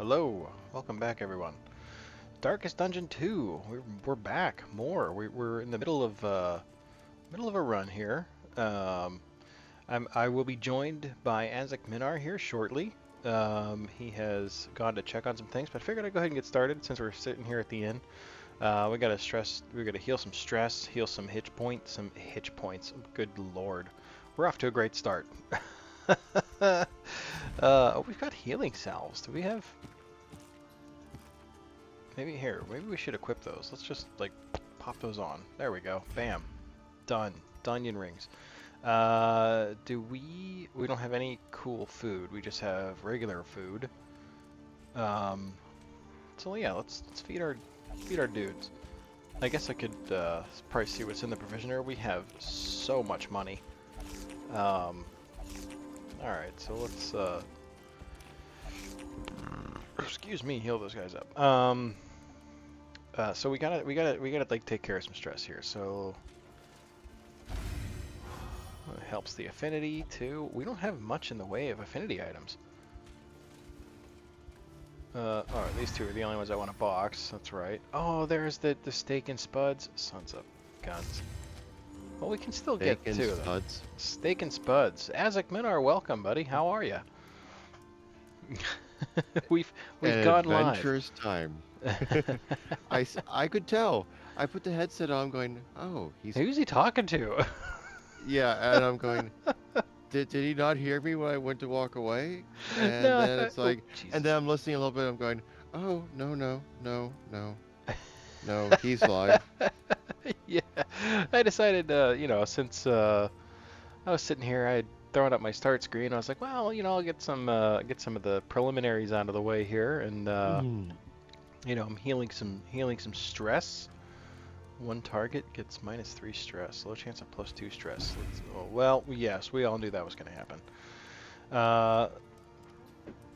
Hello, welcome back everyone. Darkest Dungeon 2. We're back. We're in the middle of a run here. I will be joined by AzicMinar here shortly. He has gone to check on some things, but I figured I'd go ahead and get started since we're sitting here at the inn. We gotta heal some stress, heal some hitch points, Good lord, we're off to a great start. We've got healing salves. Do we have? Maybe we should equip those. Let's just like pop those on. There we go. Bam. Done. Dungeon rings. We don't have any cool food. We just have regular food. So yeah, let's feed our dudes. I guess I could probably see what's in the provisioner. We have so much money. All right, so let's excuse me, heal those guys up. So we gotta like take care of some stress here. So it helps the affinity too. We don't have much in the way of affinity items. All right, these two are the only ones I want to box. That's right. Oh, there's the steak and spuds. Sons of guns. Well, we can still get two of them. Steak and spuds. AzicMinar, welcome, buddy. How are you? we've gone live. Adventurous time. I could tell. I put the headset on, going, "Oh, who's he talking to?" Yeah, and I'm going, did he not hear me when I went to walk away? And No, then it's like, Jesus. and then I'm listening a little bit. I'm going, "Oh, no, he's live." Yeah, I decided, since I was sitting here, I had thrown up my start screen. I was like, well, I'll get some of the preliminaries out of the way here, and I'm healing some stress. One target gets -3 stress. Low chance of +2 stress. Well, yes, we all knew that was going to happen.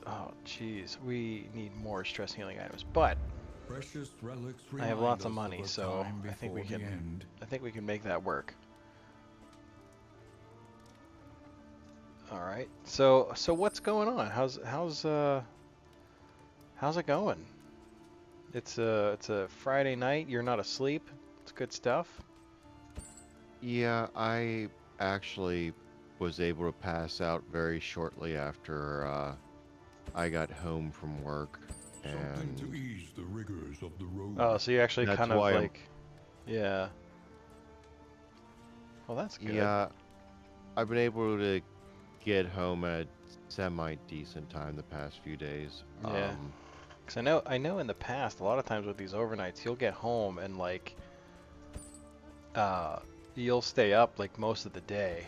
Oh, jeez, we need more stress healing items, but Precious relics I have lots of money, so I think we can make that work. All right. So what's going on? How's it going? It's a Friday night. You're not asleep. It's good stuff. Yeah, I actually was able to pass out very shortly after I got home from work. Something to ease the rigors of the road. Oh, so you actually kind of like, yeah. Well, that's good. Yeah, I've been able to get home at semi-decent time the past few days. Yeah. Because I know in the past, a lot of times with these overnights, you'll get home and like, you'll stay up like most of the day.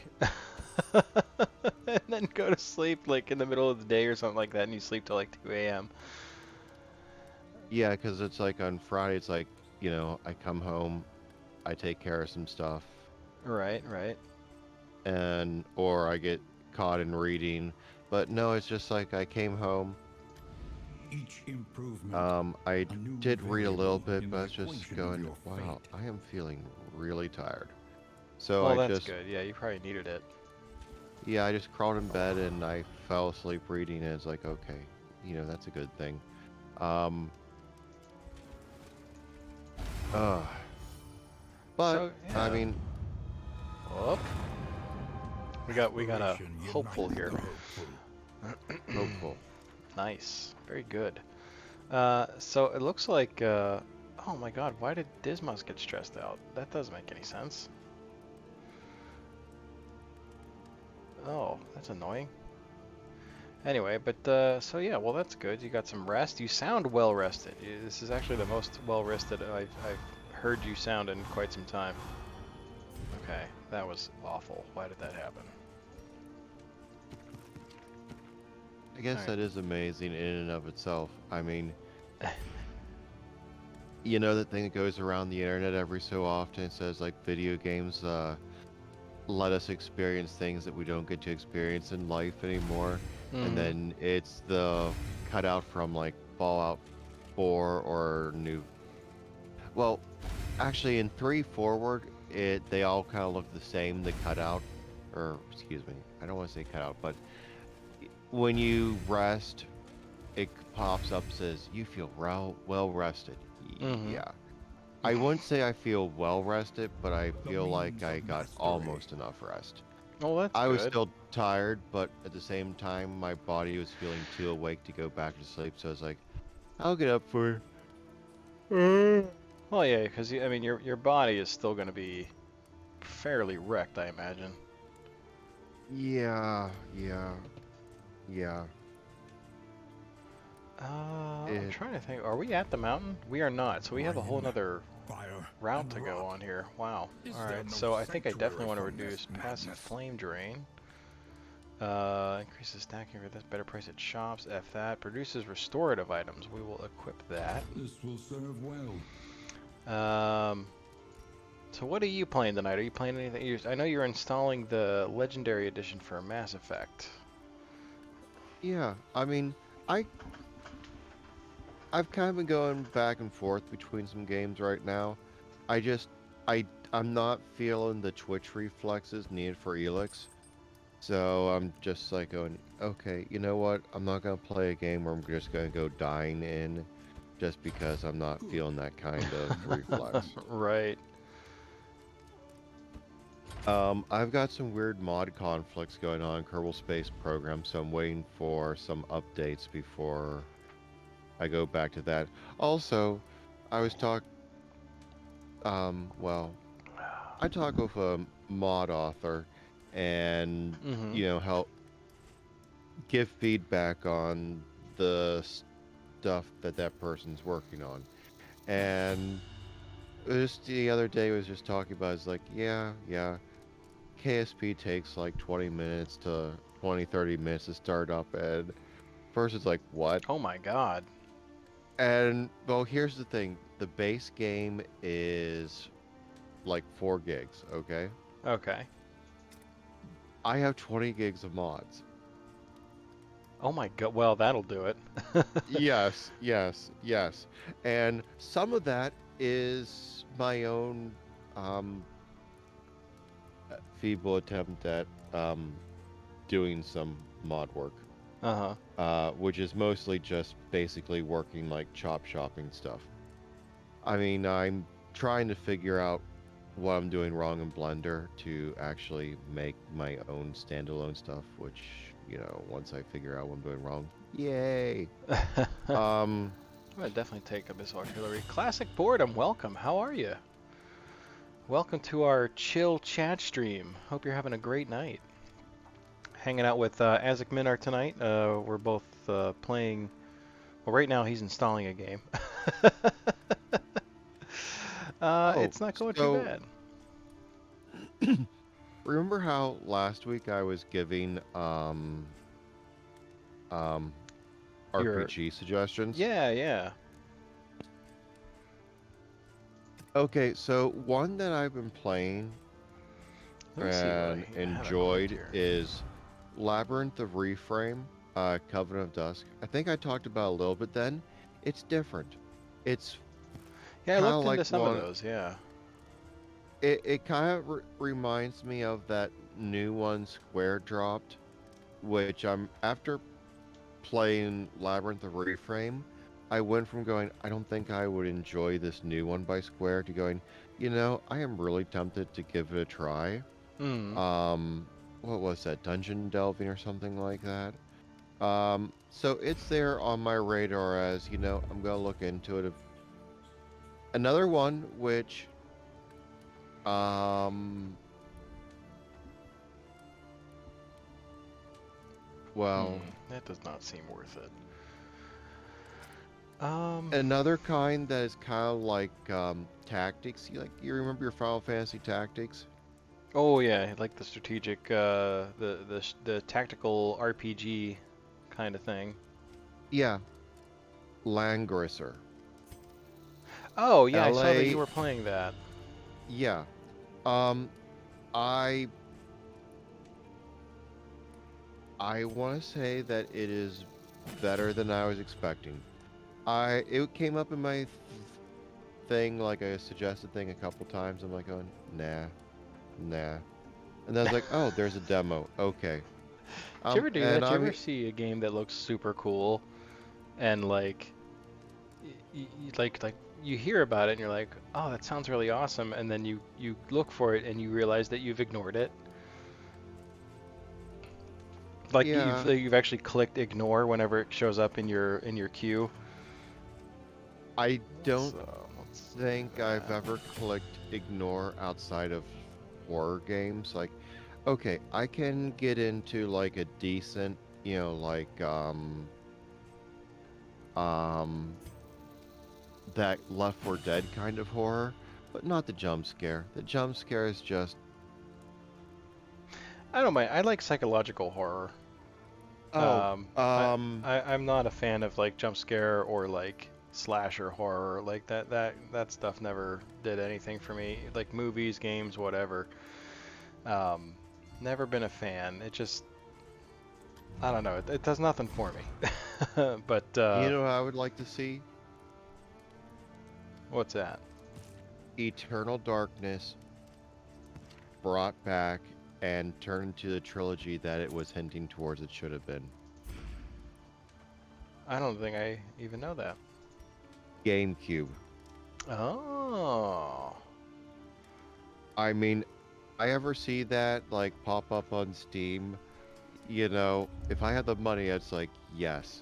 And then go to sleep like in the middle of the day or something like that, and you sleep till like 2 a.m. Yeah, because it's like on Friday, it's like, I come home, I take care of some stuff. Right. Or I get caught in reading. But no, it's just like I came home. Each improvement, I did read a little bit, but I was just going, wow, I am feeling really tired. So well, that's good. Yeah, you probably needed it. Yeah, I just crawled in bed and I fell asleep reading, and it's like, okay, that's a good thing. But So, yeah. I mean, Whoop. We got a hopeful here. Hopeful. Nice, very good. So it looks like, oh my God, why did Dismas get stressed out? That doesn't make any sense. Oh, that's annoying. Anyway, but so yeah, well that's good. You got some rest. You sound well rested. This is actually the most well rested I've heard you sound in quite some time. Okay, that was awful. Why did that happen? I guess that is amazing in and of itself. I mean, that thing that goes around the internet every so often, it says like video games let us experience things that we don't get to experience in life anymore. And then it's the cutout from like Fallout 4 or well, actually in 3 forward, they all kind of look the same, the cutout, or excuse me, I don't want to say cutout, but when you rest, it pops up, says, "You feel well rested." Mm-hmm. Yeah. I wouldn't say I feel well rested, but I The feel like means I of got mastery. almost enough rest. Well, that's I was good. still tired, but at the same time, my body was feeling too awake to go back to sleep. So I was like, "I'll get up for you." Well, yeah, because I mean, your body is still going to be fairly wrecked, I imagine. Yeah, yeah, yeah. I'm It. trying to think. Are we at the mountain? We are not. So we have a whole Rain, nother fire, route and to go rock. on here. Wow. Is All there right. no So I think I definitely sanctuary want to from this reduce passive madness? flame drain. Increases stacking for this better price at shops. F that. Produces restorative items. We will equip that. This will serve well. Um. So what are you playing tonight? Are you playing anything? I know you're installing the Legendary Edition for Mass Effect. Yeah, I mean, I I've kind of been going back and forth between some games right now. I just I I'm not feeling the twitch reflexes needed for Elix. So I'm just like going, okay, you know what? I'm not gonna play a game where I'm just gonna go dying in just because I'm not Good. feeling that kind of reflex. Right. I've got some weird mod conflicts going on in Kerbal Space Program, so I'm waiting for some updates before I go back to that. Also, I was well, I talk with a mod author and, Mm-hmm. help give feedback on the stuff that that person's working on. And just the other day was just talking about, it's like, yeah, KSP takes like 20 minutes to 30 minutes to start up. And first it's like, what? Oh my God. And, well, here's the thing. The base game is like 4 gigs, okay? Okay. I have 20 gigs of mods. Oh my God. Well, that'll do it. Yes, yes, yes. And some of that is my own um, feeble attempt at doing some mod work, Uh-huh. which is mostly just basically working like chop shopping stuff. I mean, I'm trying to figure out what I'm doing wrong in Blender to actually make my own standalone stuff, which, once I figure out what I'm doing wrong, yay! I'm Um, gonna definitely take Abyssal Artillery. Classic Boredom, welcome. How are you? Welcome to our chill chat stream. Hope you're having a great night. Hanging out with AzicMinar tonight. We're both playing. Well, right now he's installing a game. oh, It's not going too so bad. remember how last week I was giving um You're. RPG suggestions? Yeah, yeah. Okay, so one that I've been playing Let me see what and I have equipped enjoyed here. is Labyrinth of Reframe, Covenant of Dusk. I think I talked about it a little bit then. It's different. It's Yeah, I kind of looked like into some of one. those. Yeah. It kind of reminds me of that new one Square dropped, which I'm after playing Labyrinth of Reframe. I went from going, I don't think I would enjoy this new one by Square to going, I am really tempted to give it a try. Hmm. What was that? Dungeon delving or something like that. So it's there on my radar as, I'm gonna look into it. Another one which, um, well, That does not seem worth it. Um. another kind that is kind of like tactics. You remember your Final Fantasy Tactics? Oh yeah, like the strategic, the tactical RPG kind of thing. Yeah, Langrisser. Oh yeah, I saw that you LA. were playing that. Yeah. Um, I I want to say that it is better than I was expecting. It came up in my thing, like a suggested thing a couple times. I'm like going, nah, nah. And then I was like, oh, there's a demo. Okay. Did you ever do that? And Did you I ever mean, see a game that looks super cool and like like you hear about it and you're like, oh, that sounds really awesome, and then you look for it and you realize that you've ignored it. Like Yeah, you've actually clicked ignore whenever it shows up in your queue. I don't Let's do think I've that. ever clicked ignore outside of horror games. Like, okay, I can get into like a decent, like um that Left 4 Dead kind of horror, but not the jump scare. The jump scare is just, I don't mind. I like psychological horror. oh, I'm not a fan of like jump scare or like slasher horror. Like that stuff never did anything for me. Like movies, games, whatever. Um, Never been a fan. It just, I don't know. It does nothing for me. But you know what I would like to see? what's that? Eternal Darkness brought back and turned into the trilogy that it was hinting towards it should have been. I don't think I even know that. GameCube. Oh. I mean, I ever see that like pop up on Steam, if I had the money, it's like, yes.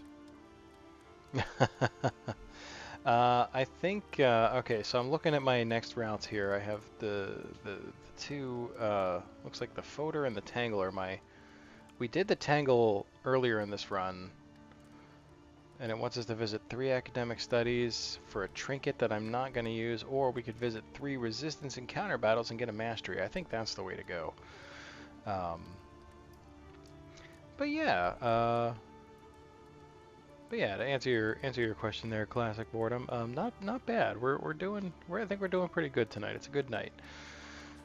I think okay. So I'm looking at my next routes here. I have the two. Looks like the Foder and the Tangle are my. We did the Tangle earlier in this run, and it wants us to visit 3 academic studies for a trinket that I'm not going to use, or we could visit 3 resistance and counter battles and get a mastery. I think that's the way to go. Um, but yeah. But yeah, to answer your question there, classic boredom. Not bad. I think we're doing pretty good tonight. It's a good night.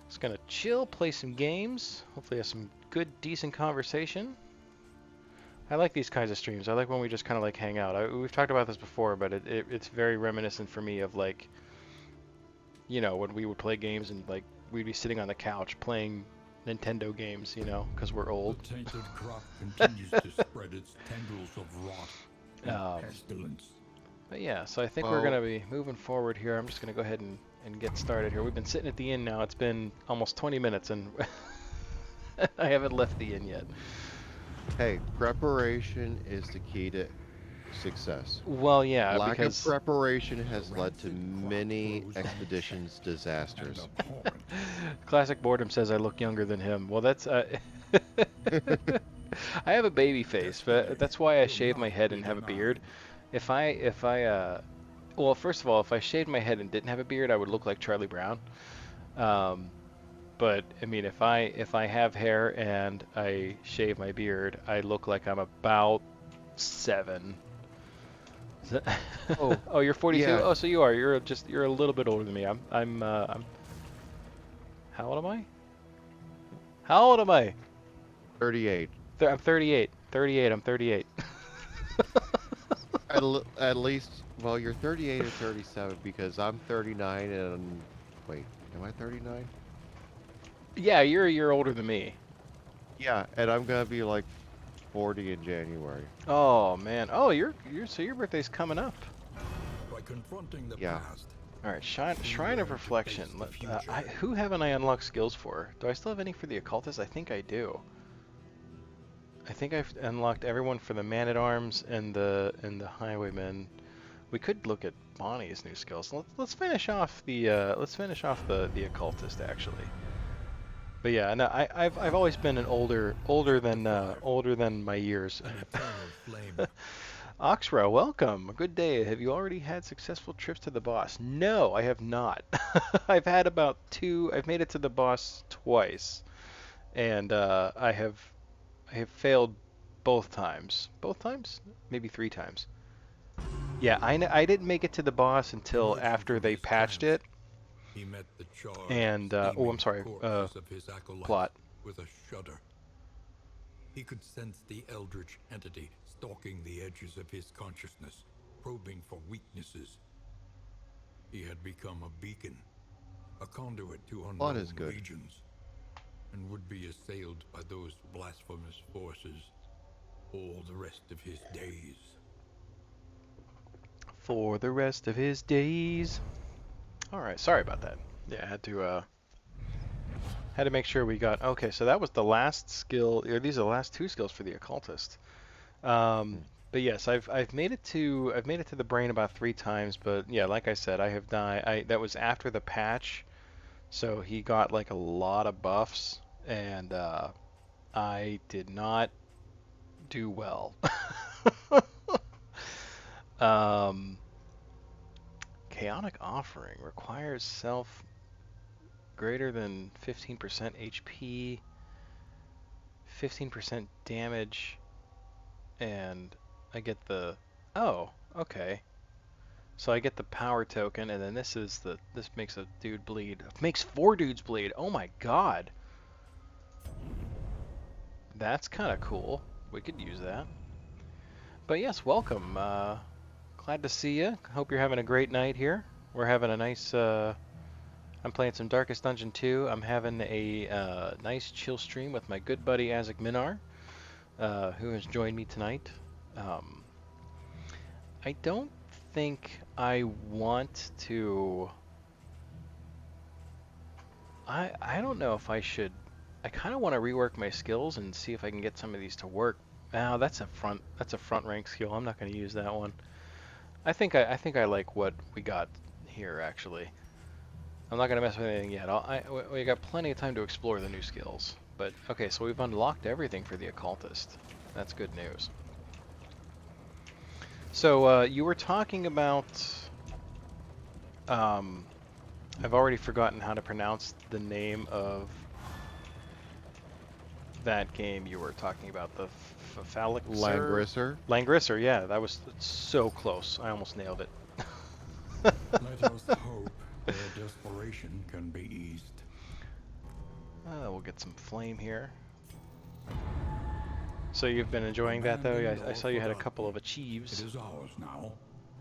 Just gonna chill, play some games. Hopefully, have some good, decent conversation. I like these kinds of streams. I like when we just kind of like hang out. We've talked about this before, but it's very reminiscent for me of like, when we would play games and like we'd be sitting on the couch playing Nintendo games, because we're old. The tainted crop continues to spread its tendrils of rot and pestilence. But yeah, so I think we're going to be moving forward here. I'm just going to go ahead and get started here. We've been sitting at the inn now. It's been almost 20 minutes, and I haven't left the inn yet. Hey, preparation is the key to success. Well, yeah, Lack because of preparation has led to many expeditions disasters. Classic Boredom says I look younger than him. Well, that's... I have a baby face, but that's why I shave my head and have a beard. Well, first of all, if I shaved my head and didn't have a beard, I would look like Charlie Brown. But I mean, if I have hair and I shave my beard, I look like I'm about 7. Oh, you're 42. Yeah. Oh, so you are. You're a little bit older than me. I'm How old am I? How old am I? 38. I'm 38. 38. I'm 38. At least, well, you're 38 or 37 because I'm 39 and wait, am I 39? Yeah, you're a year older than me. Yeah, and I'm gonna be like 40 in January. Oh man. Oh, so your birthday's coming up. By confronting the Yeah. past, All right, Shrine of Reflection. Who haven't I unlocked skills for? Do I still have any for the Occultist? I think I do. I think I've unlocked everyone for the Man-at-Arms and the Highwayman. We could look at Bonnie's new skills. Let's finish off the Occultist actually. But yeah, no, I've always been an older than my years. an eternal flame. Oxrow, welcome. Good day. Have you already had successful trips to the boss? No, I have not. I've had about 2. I've made it to the boss twice, and I have failed both times. Both times? Maybe 3 times. Yeah, I didn't make it to the boss until after they patched it. He met the charred, And I'm sorry. corpses of his acolytes Plot. with a shudder. He could sense the eldritch entity stalking the edges of his consciousness, probing for weaknesses. He had become a beacon, a conduit to Plot unknown is good. regions, and would be assailed by those blasphemous forces all the rest of his days. for the rest of his days. All right, sorry about that. Yeah, I had to make sure we got. Okay, so that was the last skill. Or these are the last two skills for the occultist. But yes, I've made it to the brain about 3 times. But yeah, like I said, I have died. That was after the patch, so he got like a lot of buffs, and I did not do well. um, Chaotic Offering requires self greater than 15% HP, 15% damage, and I get the... Oh, okay. So I get the power token, and then this makes a dude bleed. It makes 4 dudes bleed. Oh my god. That's kind of cool. We could use that. But yes, welcome. Glad to see you. Hope you're having a great night here. We're having a nice... I'm playing some Darkest Dungeon 2. I'm having a nice chill stream with my good buddy AzicMinar, who has joined me tonight. I don't think I want to... I don't know if I should... I kind of want to rework my skills and see if I can get some of these to work. Now that's a front rank skill. I'm not going to use that one. I think I like what we got here actually. I'm not going to mess with anything yet. We got plenty of time to explore the new skills. But okay, so we've unlocked everything for the occultist. That's good news. So you were talking about... I've already forgotten how to pronounce the name of that game you were talking about. The phallic... Langrisser? Langrisser, yeah. That was so close. I almost nailed it. Let us hope their desperation can be eased. We'll get some flame here. So you've been enjoying that though? I saw you had a couple of achieves. It is ours now.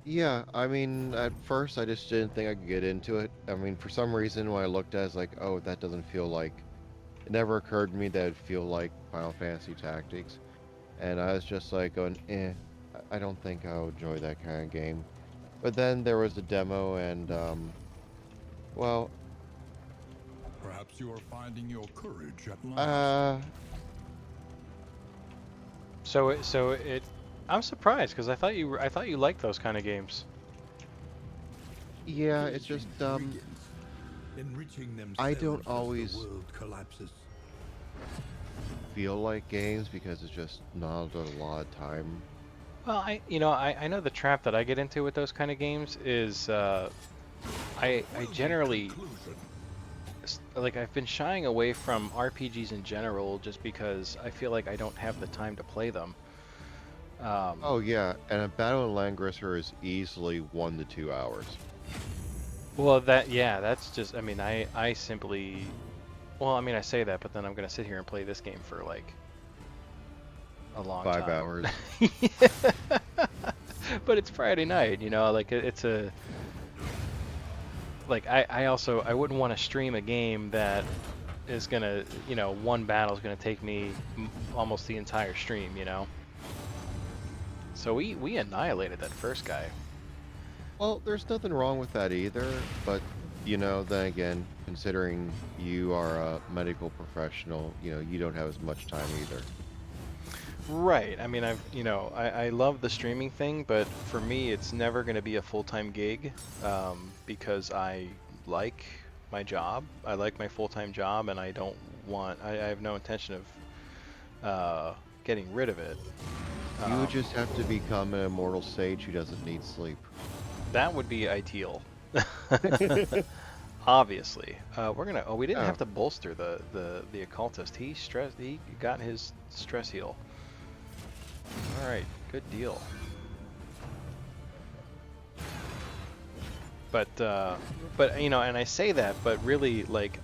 Yeah, I mean, at first I just didn't think I could get into it. I mean, for some reason when I looked at it, I was like, oh, that doesn't feel like... It never occurred to me that it would feel like Final Fantasy Tactics. And I was just like going, I don't think I'll enjoy that kind of game. But then there was a demo and, well... Perhaps you are finding your courage at last. So it I'm surprised because I thought you liked those kind of games. Yeah, it's just, Enriching themselves I don't as always the world collapses. feel like games because it's just not a lot of time. Well, I know the trap that I get into with those kind of games is I generally like I've been shying away from RPGs in general just because I feel like I don't have the time to play them. Oh yeah, and a battle in Langrisser is easily 1 to 2 hours. Well, that's just, I mean, I simply, well, I mean, I say that, but then I'm gonna sit here and play this game for like a long 5 time. hours. But it's Friday night, you know, like it's a, like I wouldn't want to stream a game that is gonna, you know, one battle is gonna take me almost the entire stream, you know. So we annihilated that first guy. Well, there's nothing wrong with that either, but, you know, then again, considering you are a medical professional, you know, you don't have as much time either. Right. I mean, I love the streaming thing, but for me, it's never going to be a full-time gig because I like my job. I like my full-time job, and I have no intention of getting rid of it. You just have to become an immortal sage who doesn't need sleep. That would be ideal. Obviously. We didn't have to bolster the occultist. He got his stress heal. Alright, good deal. But you know, and I say that, but really, like,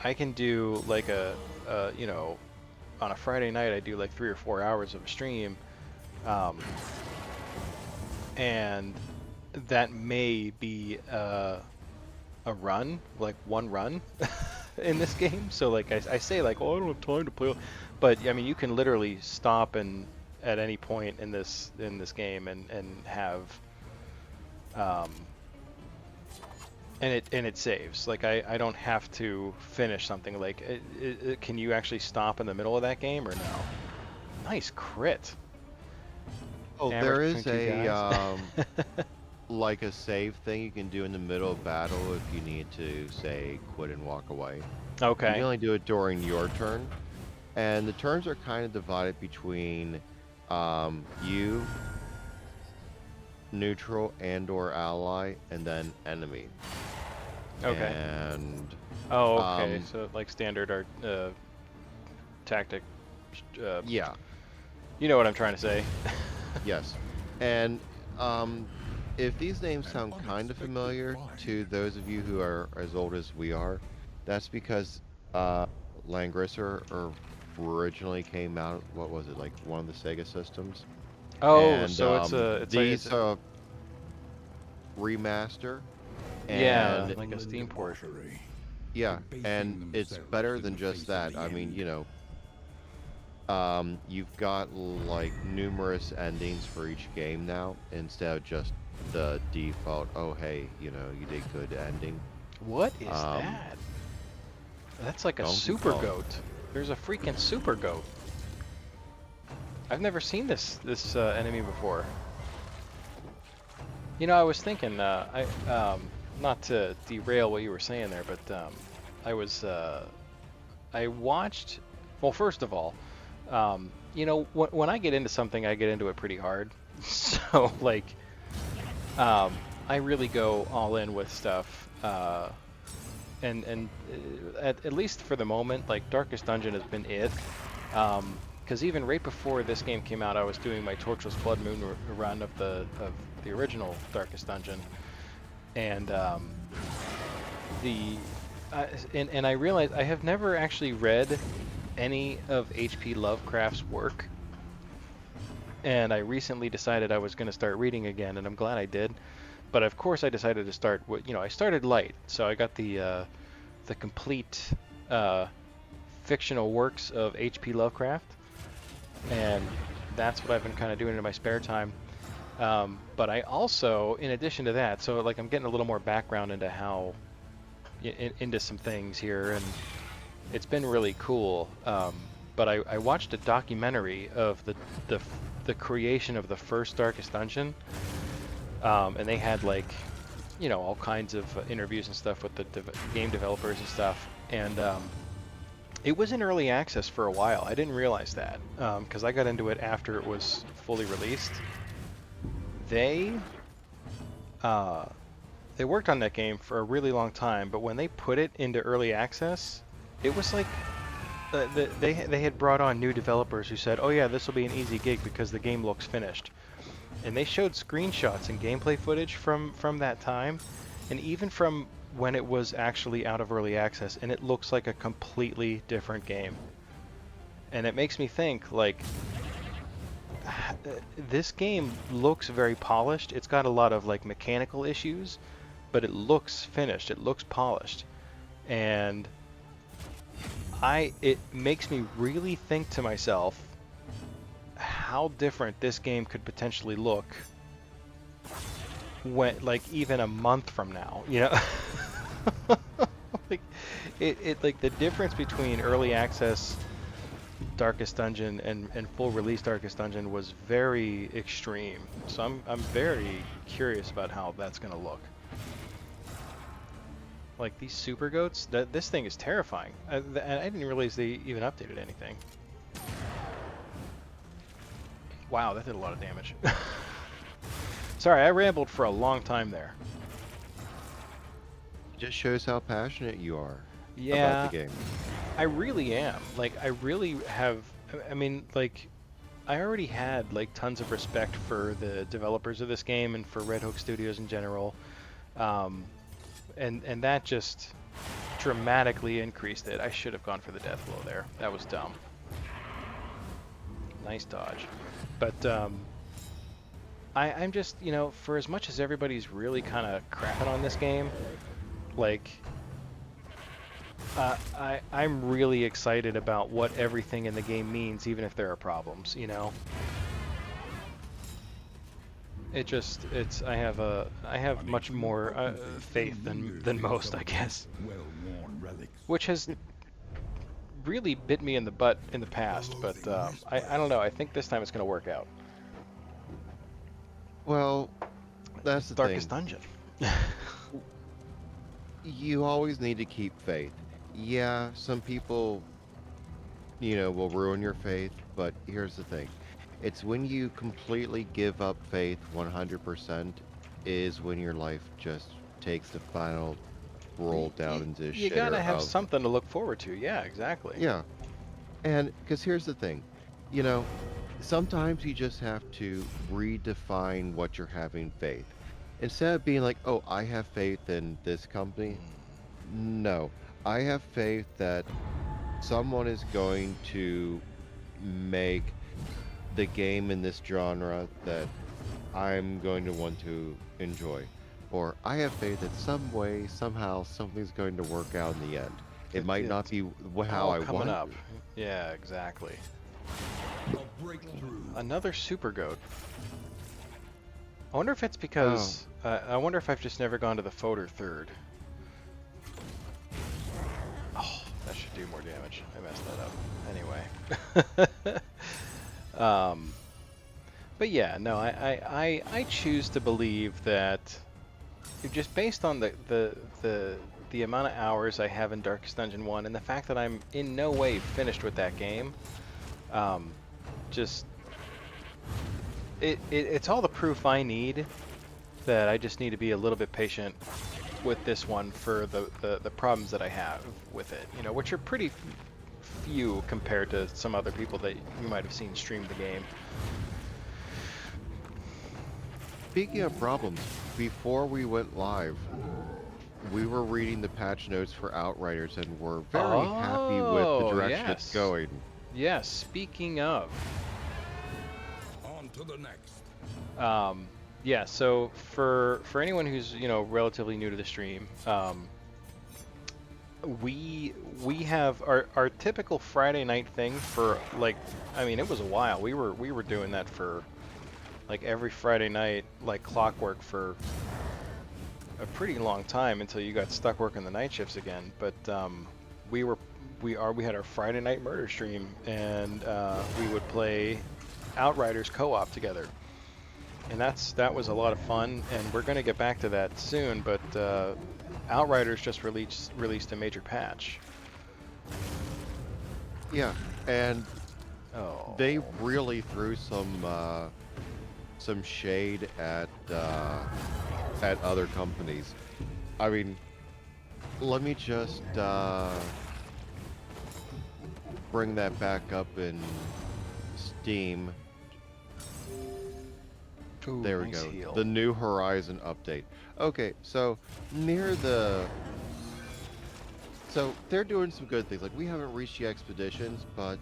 I can do like you know, on a Friday night I do like 3 or 4 hours of a stream, and that may be a run, like one run in this game. So like I say like, oh, I don't have time to play, but I mean you can literally stop and at any point in this game and have um, and it saves. Like I don't have to finish something. Like can you actually stop in the middle of that game or no? Nice crit. Oh, Hammers there between is two a guys. like a save thing you can do in the middle of battle if you need to, say, quit and walk away. You can Okay. only do it during your turn, and the turns are kind of divided between you, neutral and/or ally, and then enemy. Okay. And Oh, okay. um, So like standard art tactic. Uh, yeah, you know what I'm trying to say. yes, and if these names An sound kind of unexpected familiar find. to those of you who are as old as we are, that's because Langrisser originally came out. What was it, like one of the Sega systems? Oh, And so it's like these remaster, yeah, and like a Evil and Steam port. debauchery, yeah, and debasing it's themselves better in than the just face of that. the I mean, end. you've got like numerous endings for each game now instead of just the default, oh hey, you did good ending. What is Um, that? That's like a Donkey super Kong. goat. There's a freaking super goat. I've never seen this enemy before. You know, I was thinking, not to derail what you were saying there, but I was, I watched. Well, first of all, you know, when I get into something, I get into it pretty hard. So like, I really go all in with stuff. At least for the moment, like Darkest Dungeon has been it. Because even right before this game came out, I was doing my Torturous Blood Moon run of the original Darkest Dungeon, and the and I realized I have never actually read any of H.P. Lovecraft's work, and I recently decided I was going to start reading again, and I'm glad I did. But of course, I decided to start. I started light, so I got the complete uh, fictional works of H.P. Lovecraft, and that's what I've been kind of doing in my spare time. But I also, in addition to that, so like I'm getting a little more background into how into some things here, and it's been really cool. But I watched a documentary of the the creation of the first Darkest Dungeon, and they had like all kinds of interviews and stuff with the game developers and stuff, and it was in early access for a while. I didn't realize that because I got into it after it was fully released. They uh, they worked on that game for a really long time, but when they put it into early access, it was like they had brought on new developers who said, "Oh yeah, this will be an easy gig because the game looks finished." And they showed screenshots and gameplay footage from that time, and even from when it was actually out of early access, and it looks like a completely different game. And it makes me think, like, this game looks very polished. It's got a lot of like mechanical issues, but it looks finished. It looks polished, and it makes me really think to myself how different this game could potentially look when, like, even a month from now, like like the difference between early access Darkest Dungeon and full release Darkest Dungeon was very extreme. So I'm very curious about how that's gonna look. Like these super goats, this thing is terrifying. I didn't realize they even updated anything. Wow, that did a lot of damage. Sorry, I rambled for a long time there. It just shows how passionate you are about the Yeah, game. I really am. Like, I really have. I mean, like, I already had like tons of respect for the developers of this game and for RedHook Studios in general, um, and that just dramatically increased it. I should have gone for the death blow there. That was dumb. Nice dodge, but I'm just for as much as everybody's really kind of crapping on this game, like. I'm really excited about what everything in the game means, even if there are problems, I have much more faith than most, I guess, Well-worn relics. which has really bit me in the butt in the past. But I don't know. I think this time it's gonna work out. Well, that's the Darkest thing. Dungeon. You always need to keep faith. Yeah, some people, you know, will ruin your faith, but here's the thing. It's when you completely give up faith 100% is when your life just takes the final roll down into the You gotta shitter have of, something to look forward to. Yeah, exactly. yeah. And because here's the thing, you know, sometimes you just have to redefine what you're having faith. Instead of being like, oh, I have faith in this company, no, I have faith that someone is going to make the game in this genre that I'm going to want to enjoy. Or I have faith that some way, somehow, something's going to work out in the end. It might not It's be how all I coming want. up. Yeah, exactly. A breakthrough. Another super goat. I wonder if it's Oh, because I wonder if I've just never gone to the Fodder third. Oh, that should do more damage. I messed that up. Anyway. But yeah, no, I choose to believe that just based on the amount of hours I have in Darkest Dungeon 1 and the fact that I'm in no way finished with that game, just it's all the proof I need that I just need to be a little bit patient with this one for the problems that I have with it, you know, which are pretty few compared to some other people that you might have seen stream the game. speaking of problems, before we went live, we were reading the patch notes for Outriders and we're very happy with the Oh, direction it's yes. going. Yes, speaking of, On to the next. yeah, so for anyone who's, you know, relatively new to the stream, we have our typical Friday night thing for, like, I mean, it was a while. We were doing that for like every Friday night, like clockwork, for a pretty long time until you got stuck working the night shifts again. But we had our Friday night murder stream, and we would play Outriders co-op together, and that was a lot of fun. And we're gonna get back to that soon. But Outriders just released a major patch. Yeah, and Oh. they really threw some shade at other companies. I mean, let me just bring that back up in Steam. Ooh, There we nice go. heal. The New Horizon update. Okay, so near the so they're doing some good things. Like we haven't reached the expeditions, but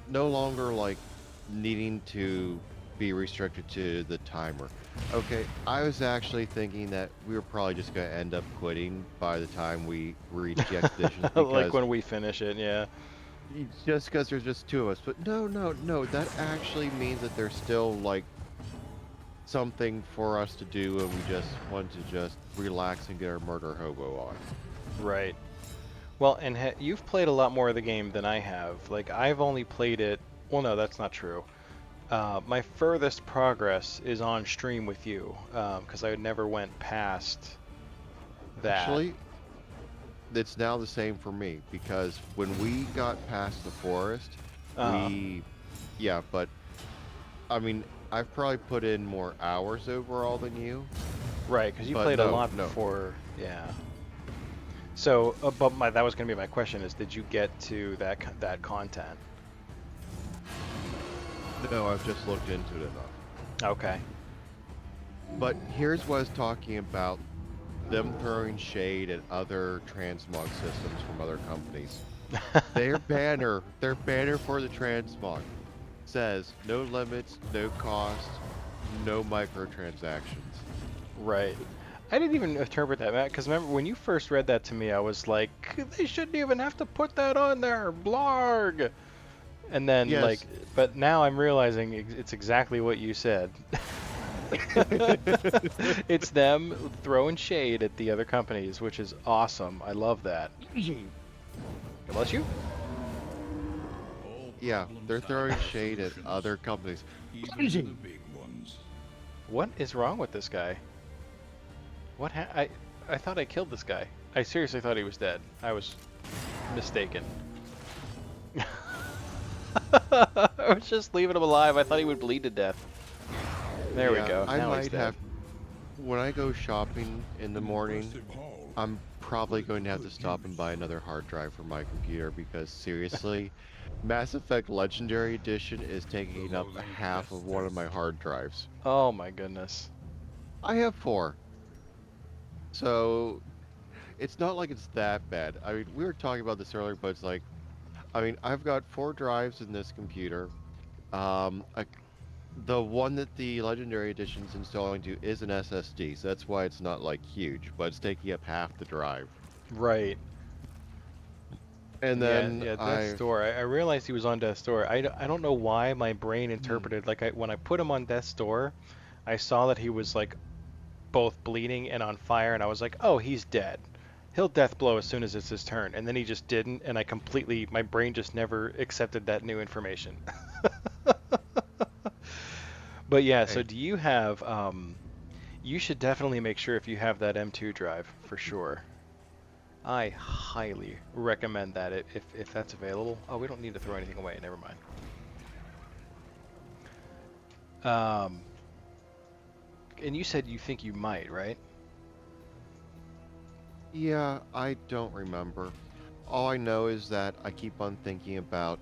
no longer like needing to be restricted to the timer. Okay, I was actually thinking that we were probably just going to end up quitting by the time we reach the expeditions Like because when we finish it, yeah. just because there's just two of us. But no, that actually means that there's still like something for us to do, and we just want to just relax and get our murder hobo on. Right. Well, and you've played a lot more of the game than I have. Like, I've only played it. Well, no, that's not true. My furthest progress is on stream with you, because I never went past that. Actually, it's now the same for me because when we got past the forest, yeah, but I mean, I've probably put in more hours overall than you. Right, because you But played a no, lot no. before, yeah. So, but that was going to be my question: is did you get to that content? No, I've just looked into it enough. Okay. But here's what I was talking about: them throwing shade at other transmog systems from other companies. Their banner for the transmog says no limits, no cost, no microtransactions. Right. I didn't even interpret that, Matt, because remember when you first read that to me, I was like, they shouldn't even have to put that on there, blarg. And then, Yes. like, but now I'm realizing it's exactly what you said. It's them throwing shade at the other companies, which is awesome. I love that. God bless you. All Yeah, problems they're have throwing their shade at solutions, other companies. even the big ones. What is wrong with this guy? I thought I killed this guy. I seriously thought he was dead. I was mistaken. I was just leaving him alive. I thought he would bleed to death. There we Yeah, go. I Now he's might dead. have. When I go shopping in the An morning, impressive haul. I'm probably going to have to stop and buy another hard drive for my computer because seriously, Mass Effect Legendary Edition is taking up Below the half of one of my test. hard drives. Oh my goodness. I have 4. So it's not like it's that bad. I mean, we were talking about this earlier, but it's like, I mean, I've got 4 drives in this computer. I, the one that the Legendary Edition's installing to is an SSD, so that's why it's not like huge, but it's taking up half the drive. Right. And Yeah, then yeah, Death's I've Door. I realized he was on Death's Door. I don't know why my brain Hmm. interpreted, like, when I put him on Death's Door, I saw that he was, like, both bleeding and on fire, and I was like, oh, he's dead. He'll death blow as soon as it's his turn. And then he just didn't, and my brain just never accepted that new information. But yeah, so Hey, do you have, you should definitely make sure if you have that M2 drive, for sure. I highly recommend that if that's available. Oh, we don't need to throw anything away. Never mind. And you said you think you might, right? yeah, I don't remember. All I know is that I keep on thinking about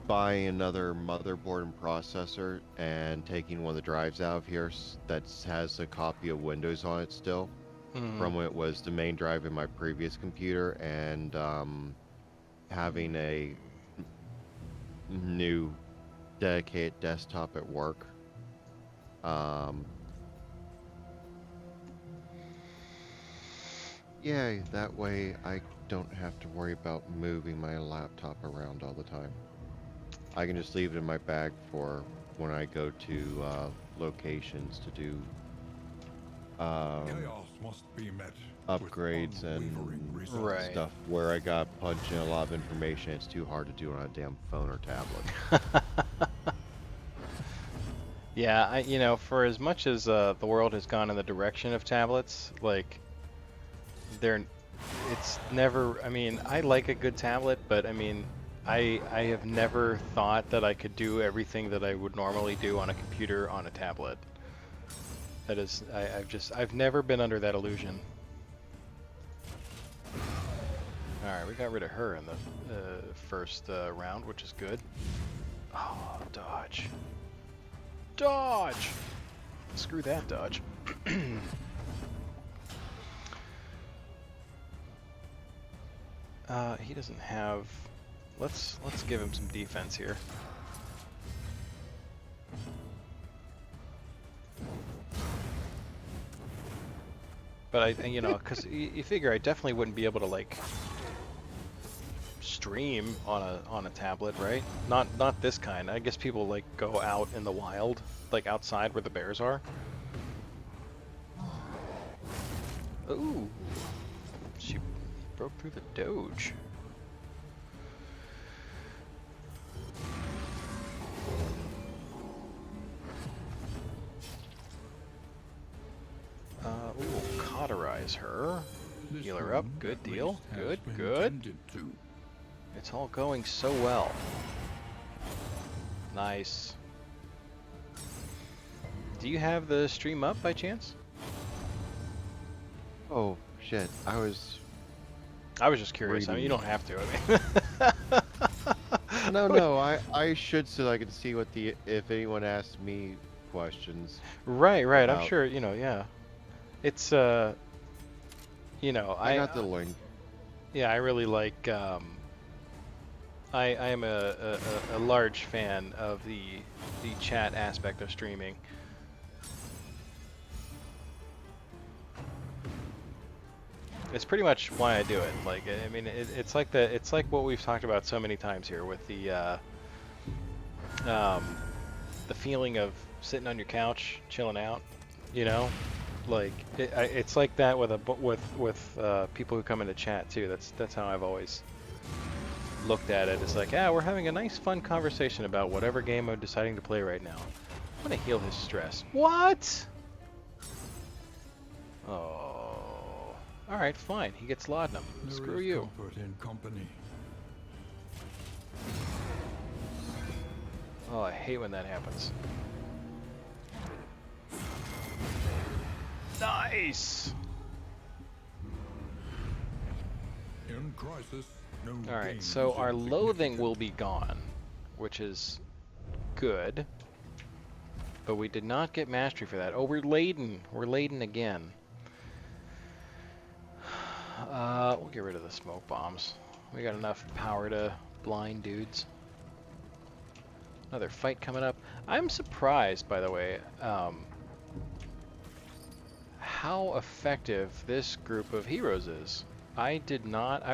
buying another motherboard and processor and taking one of the drives out of here that has a copy of Windows on it still, Hmm. from when it was the main drive in my previous computer, and having a new dedicated desktop at work. Um, yeah, that way I don't have to worry about moving my laptop around all the time. I can just leave it in my bag for when I go to locations to do um, Chaos must be met with upgrades unwavering and resolve. Right. stuff where I got to punch in a lot of information. It's too hard to do on a damn phone or tablet. Yeah, for as much as the world has gone in the direction of tablets, like they're, it's never. I mean, I like a good tablet, but I mean, I have never thought that I could do everything that I would normally do on a computer on a tablet. That is, I've never been under that illusion. All right, we got rid of her in the first round, which is good. Oh, dodge. Dodge! Screw that dodge. He doesn't have... Let's give him some defense here. But because you figure I definitely wouldn't be able to, like, stream on a tablet, right? Not this kind. I guess people, like, go out in the wild, like outside where the bears are. Ooh, she broke through the doge. Ooh, cauterize her. This Heal her up. room, Good at deal. least, has Good, been good. tended to. It's all going so well. Nice. Do you have the stream up by chance? Oh shit! I was just curious. I mean, you reading. don't have to. I mean, No. I should so I can see what the if anyone asks me questions right. I'm about. sure. Yeah. It's I got the link. yeah. I really like. I am a large fan of the chat aspect of streaming. It's pretty much why I do it. Like, I mean, it's like what we've talked about so many times here with the feeling of sitting on your couch, chilling out, you know? Like it's like that with people who come into chat too. That's how I've always looked at it. It's like, we're having a nice, fun conversation about whatever game I'm deciding to play right now. I'm gonna heal his stress. What? Oh. All right, fine. He gets laudanum. There Screw is you. comfort in company. Oh, I hate when that happens. Nice. In crisis, no All right, gain so is our loathing insignificant. will be gone, which is good. But we did not get mastery for that. Oh, we're laden. We're laden again. We'll get rid of the smoke bombs. We got enough power to blind dudes. Another fight coming up. I'm surprised, by the way, how effective this group of heroes is. I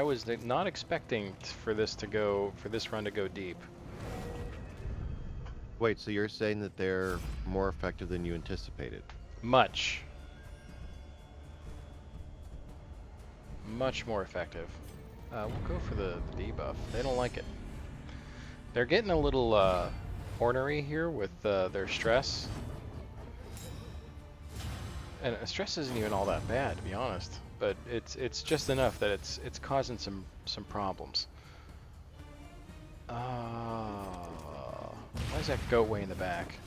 was not expecting for this run to go deep. Wait, so you're saying that they're more effective than you anticipated? Much more effective. We'll go for the debuff. They don't like it. They're getting a little ornery here with their stress. And stress isn't even all that bad, to be honest. But it's just enough that it's causing some problems. Why is that goat way in the back?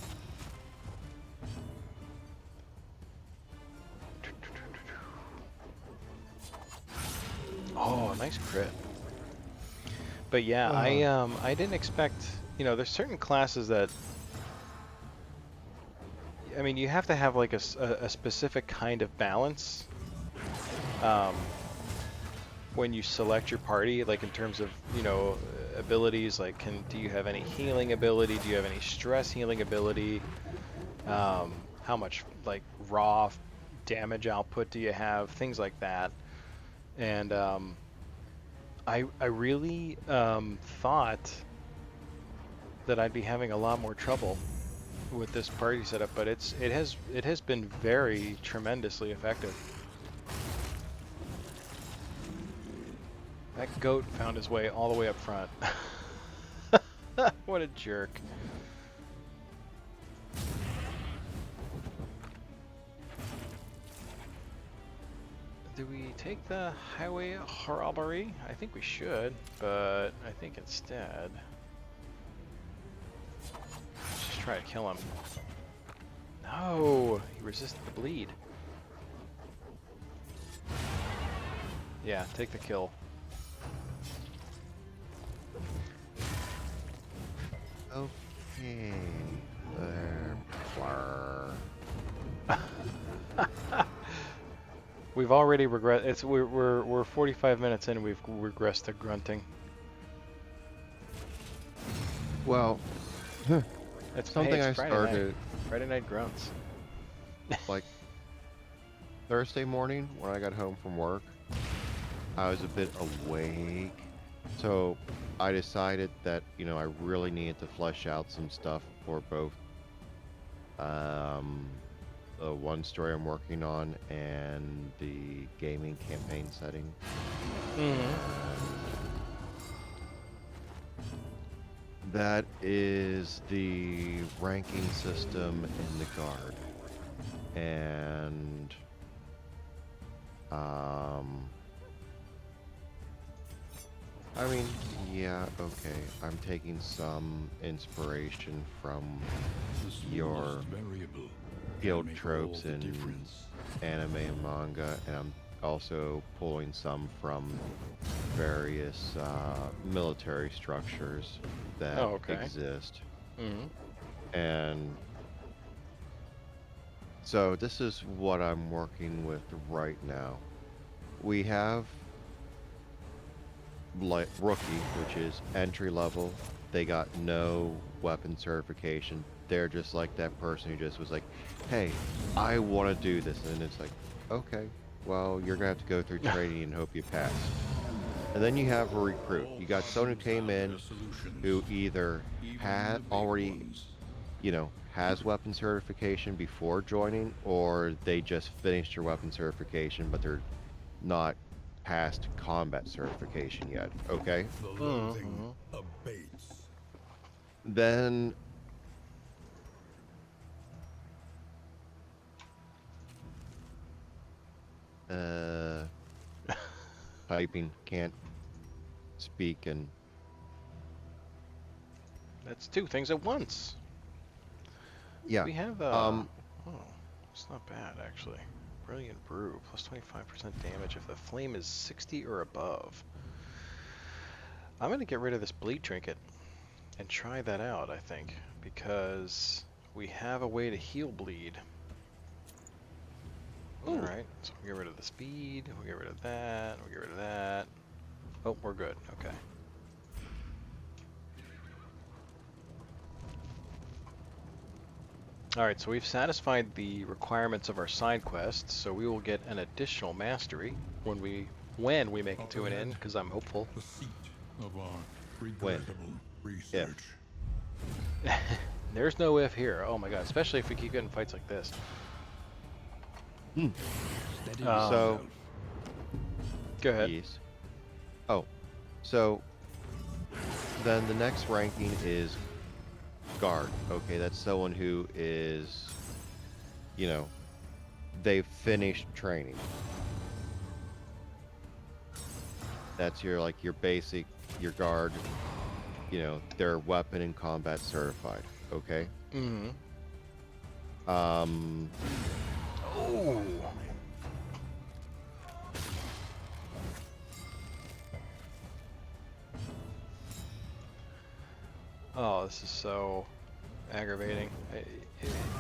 Oh, nice crit. But yeah, I didn't expect, there's certain classes that, I mean, you have to have like a specific kind of balance when you select your party, like in terms of, abilities, like do you have any healing ability? Do you have any stress healing ability? How much like raw damage output do you have? Things like that. And I really thought that I'd be having a lot more trouble with this party setup, but it has been very tremendously effective. That goat found his way all the way up front. What a jerk. Do we take the highway robbery? I think we should, but I think instead, let's just try to kill him. No, he resisted the bleed. Yeah, take the kill. Okay. We've already we're 45 minutes in and we've regressed to grunting. Well, It's something it's I Friday started night. Friday night grunts. like Thursday morning when I got home from work. I was a bit awake, so I decided that I really needed to flesh out some stuff for both the one story I'm working on and the gaming campaign setting. That is the ranking system in the guard. And I mean, yeah, okay. I'm taking some inspiration from your guild tropes in anime and manga, and I'm also pulling some from various military structures that exist. And so this is what I'm working with right now. We have like rookie, which is entry level. They got no weapon certification. They're just like that person who just was like, hey, I want to do this. And it's like, okay, well, you're going to have to go through training and hope you pass. And then you have a recruit. You got someone who came in who either had already you know, has weapon certification before joining, or they just finished their weapon certification, but they're not past combat certification yet. Okay? The loathing Mm-hmm. abates. Then uh typing, can't speak, and That's two things at once. yeah. We have Um oh, it's not bad actually. Brilliant brew, plus 25% damage if the flame is 60 or above. I'm gonna get rid of this bleed trinket and try that out, I think, because we have a way to heal bleed. Ooh. Alright, so we'll get rid of the speed, we'll get rid of that, we'll get rid of that. Oh, we're good, okay. Alright, so we've satisfied the requirements of our side quests, so we will get an additional mastery when we make it to an end, because I'm hopeful. The seat of our When? regrettable research. There's no if here. Oh my god, especially if we keep getting fights like this. Steady So, yourself. Go ahead. yes. Oh, so then the next ranking is guard. Okay, that's someone who is, you know, they've finished training. That's your like your basic, your guard. You know, they're weapon and combat certified. Okay. Mm-hmm. Um, Oh. Oh, this is so aggravating.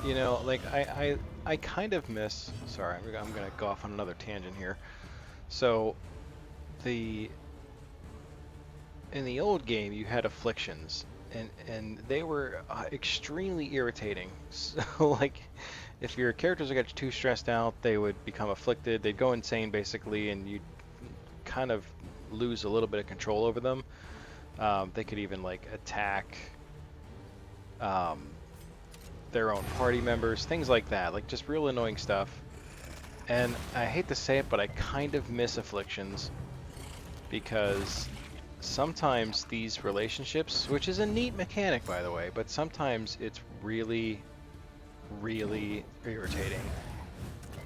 You know, like I kind of miss. Sorry, I'm gonna go off on another tangent here. So, the in the old game you had afflictions, and they were extremely irritating. So, like, if your characters got too stressed out, they would become afflicted. They'd go insane basically, and you'd kind of lose a little bit of control over them. They could even like attack um, their own party members, things like that, like just real annoying stuff. And I hate to say it, but I kind of miss afflictions because sometimes these relationships, which is a neat mechanic by the way, but sometimes it's really, really irritating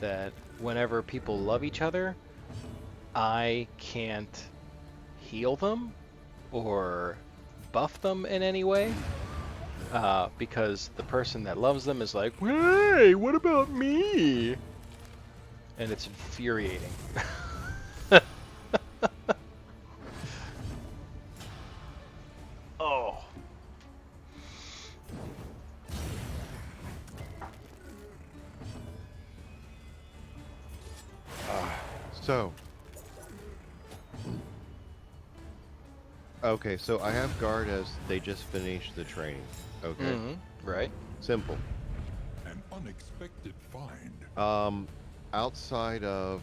that whenever people love each other, I can't heal them or buff them in any way. Because the person that loves them is like, hey, what about me? And it's infuriating. Oh. so. Okay, so I have guard as they just finished the training. Okay. Mm-hmm. Right. Simple. An unexpected find. Outside of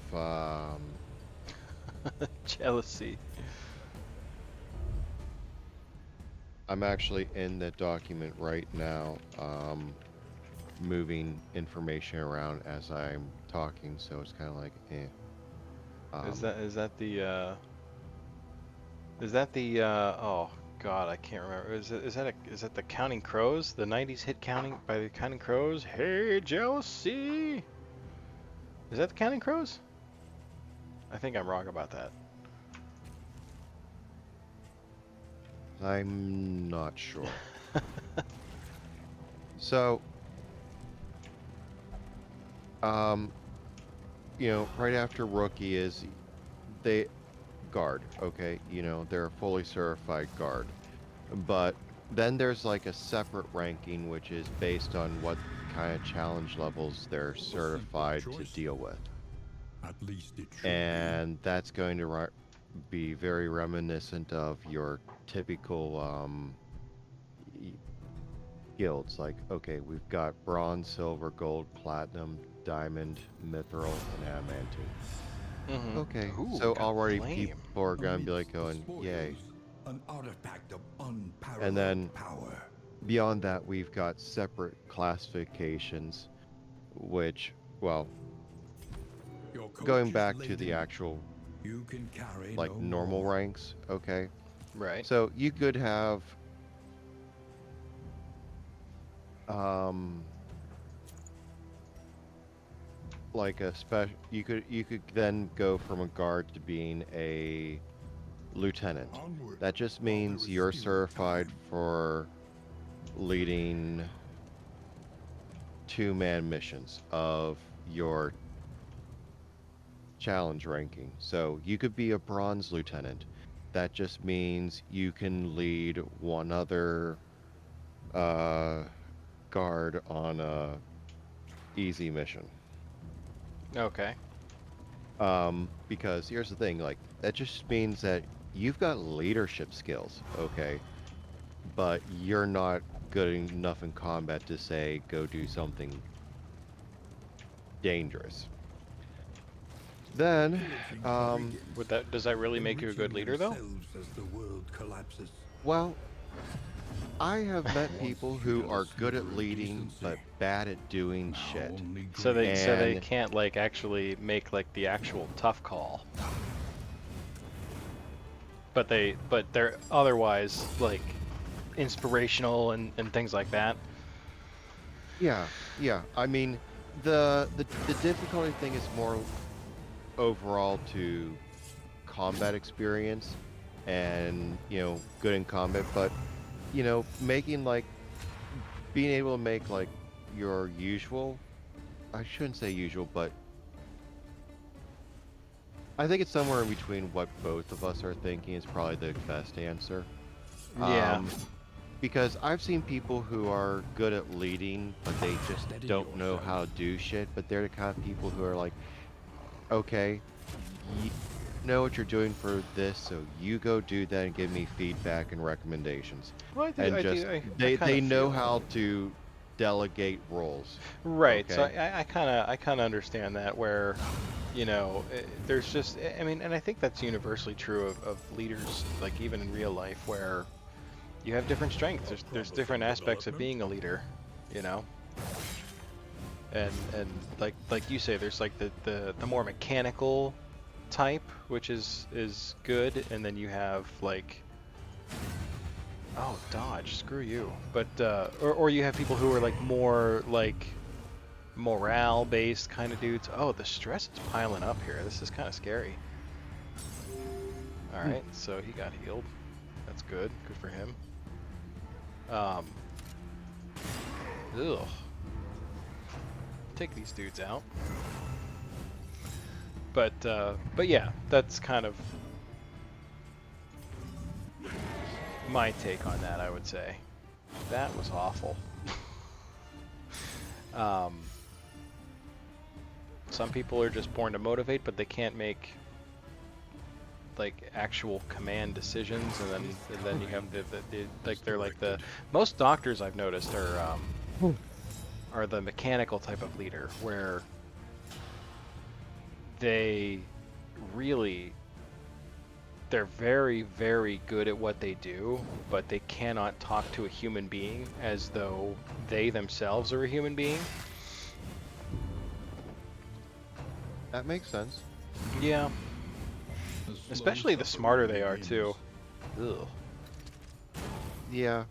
Jealousy. I'm actually in the document right now, moving information around as I'm talking, so it's kind of like, eh. Is that the oh god, I can't remember. Is that the Counting Crows? The 90s hit Counting by the Counting Crows? Hey, jealousy. Is that the Counting Crows? I think I'm wrong about that. I'm not sure. So, you know, right after rookie is they guard, okay? You know, they're a fully certified guard. But then there's like a separate ranking which is based on what kind of challenge levels they're certified to deal with. At least it should And that's going to be very reminiscent of your typical y- guilds. Like, okay, we've got bronze, silver, gold, platinum, diamond, mithril, and adamantine. Mm-hmm. Okay, Ooh, so got already flame. people are be. gonna be like Amidst the going, yay. spoils, an artifact of unparalleled And then power. beyond that, we've got separate classifications, which, well, Your coach going is back to the laden. actual, You can carry like, no normal more. ranks, okay? Right. So you could have, um, like a special, you could then go from a guard to being a lieutenant. Onward, That just while there means is you're still certified time. for leading two-man missions of your challenge ranking. So you could be a bronze lieutenant. That just means you can lead one other uh, guard on a easy mission. Okay. Because here's the thing, like that just means that you've got leadership skills, okay, but you're not good enough in combat to say go do something dangerous. Then, Pillaging Would begins, that does that really make you a good enriching leader though? themselves as the world collapses. well, I have met Once people you who had a are good at sliver of leading decency, but bad at doing now shit. only So greed. they And can't like actually make like the actual tough call, but they're otherwise like inspirational and things like that. yeah, yeah. I mean, the difficulty thing is more overall to combat experience and, good in combat, but, making like being able to make like your usual, I shouldn't say usual, but I think it's somewhere in between what both of us are thinking is probably the best answer. Yeah. Um, because I've seen people who are good at leading, but they just Steady don't know yourself. how to do shit, but they're the kind of people who are like, okay, you know what you're doing for this, so you go do that and give me feedback and recommendations. Well, And just I kind they of know feel how to delegate roles. right. So Okay? I kind of understand that where, there's just I mean, and I think that's universally true of leaders, like even in real life, where you have different strengths. A There's different promising aspects of development. being a leader, you know. And like you say, there's like the more mechanical type, which is good, and then you have like, oh, dodge, screw you. But or you have people who are like more like morale based kind of dudes. Oh, the stress is piling up here. This is kind of scary. All Hmm. right, so he got healed. That's good. Good for him. Um. Ugh. Take these dudes out. But yeah, that's kind of my take on that, I would say. That was awful. um, some people are just born to motivate, but they can't make like actual command decisions, and then you have the like they're like the most doctors I've noticed are the mechanical type of leader where they really they're very, very good at what they do, but they cannot talk to a human being as though they themselves are a human being. That makes sense. Yeah, The slow especially the suffering smarter they are begins. too. Ugh. Yeah.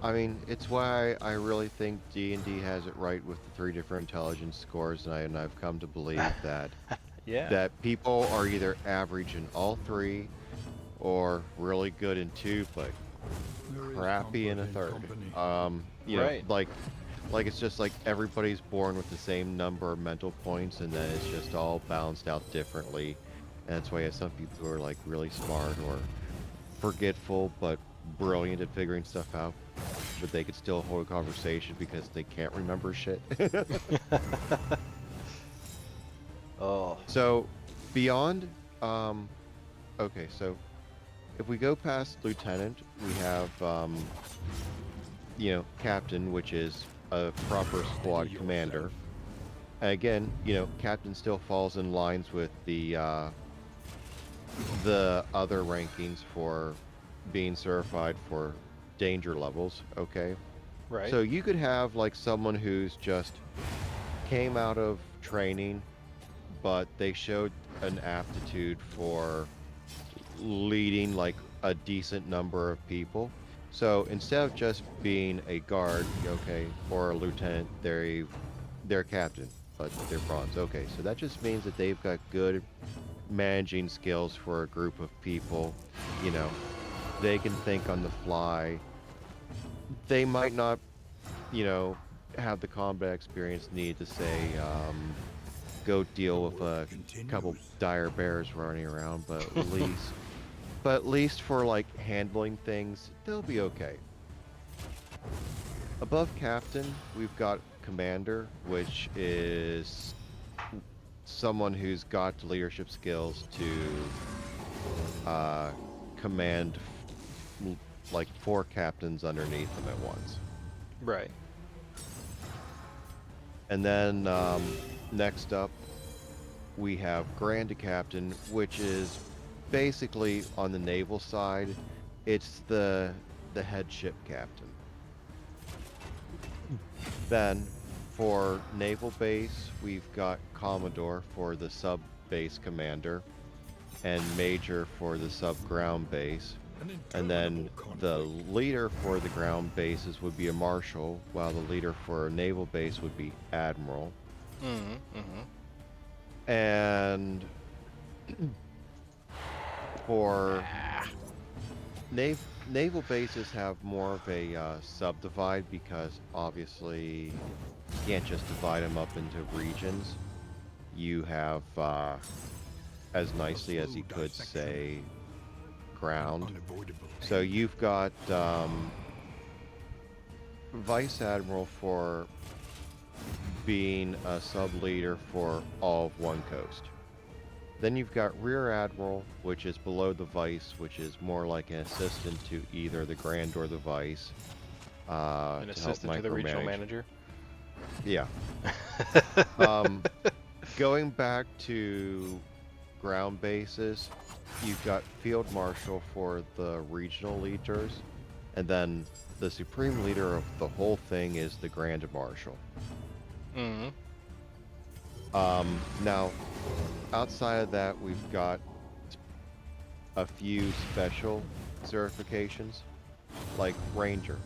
I mean, it's why I really think D&D has it right with the three different intelligence scores, and I've come to believe that Yeah. that people are either average in all three or really good in two, but There is crappy in a comfort third. company. Right. Like it's just like everybody's born with the same number of mental points, and then it's just all balanced out differently. And that's why you have some people who are like really smart or forgetful but brilliant at figuring stuff out, but they could still hold a conversation because they can't remember shit. Oh. So beyond, okay, so if we go past lieutenant, we have captain, which is a proper squad Steady commander. yourself. Again, captain still falls in lines with the other rankings for being certified for danger levels, okay? Right. So you could have like someone who's just came out of training, but they showed an aptitude for leading like a decent number of people. So instead of just being a guard, okay, or a lieutenant, they're captain, but they're bronze. Okay, so that just means that they've got good managing skills for a group of people. You know, they can think on the fly. They might not, you know, have the combat experience needed to say, go The deal with work a couple continues. dire bears running around, but at least for like handling things, they'll be okay. Above captain, we've got commander, which is someone who's got the leadership skills to command like 4 captains underneath them at once. Right. And then next up, we have Grand Captain, which is basically on the naval side. It's the head ship captain. Then for naval base, we've got Commodore for the sub base commander, and Major for the sub ground base. An And then interminable the conflict. leader for the ground bases would be a marshal, while the leader for a naval base would be admiral. Mm-hmm. Mm-hmm. And for naval bases have more of a subdivide because obviously you can't just divide them up into regions. You have, as nicely as you slow could dissection. say, An ground. unavoidable So end. you've got Vice Admiral for being a sub-leader for all of one coast. Then you've got Rear Admiral, which is below the Vice, which is more like an assistant to either the Grand or the Vice, An to help assistant to the regional micromanage. manager. Yeah. Um, Going back to ground bases, you've got Field Marshal for the regional leaders, and then the supreme leader of the whole thing is the Grand Marshal. Mm-hmm. Now, outside of that, we've got a few special certifications, like Ranger.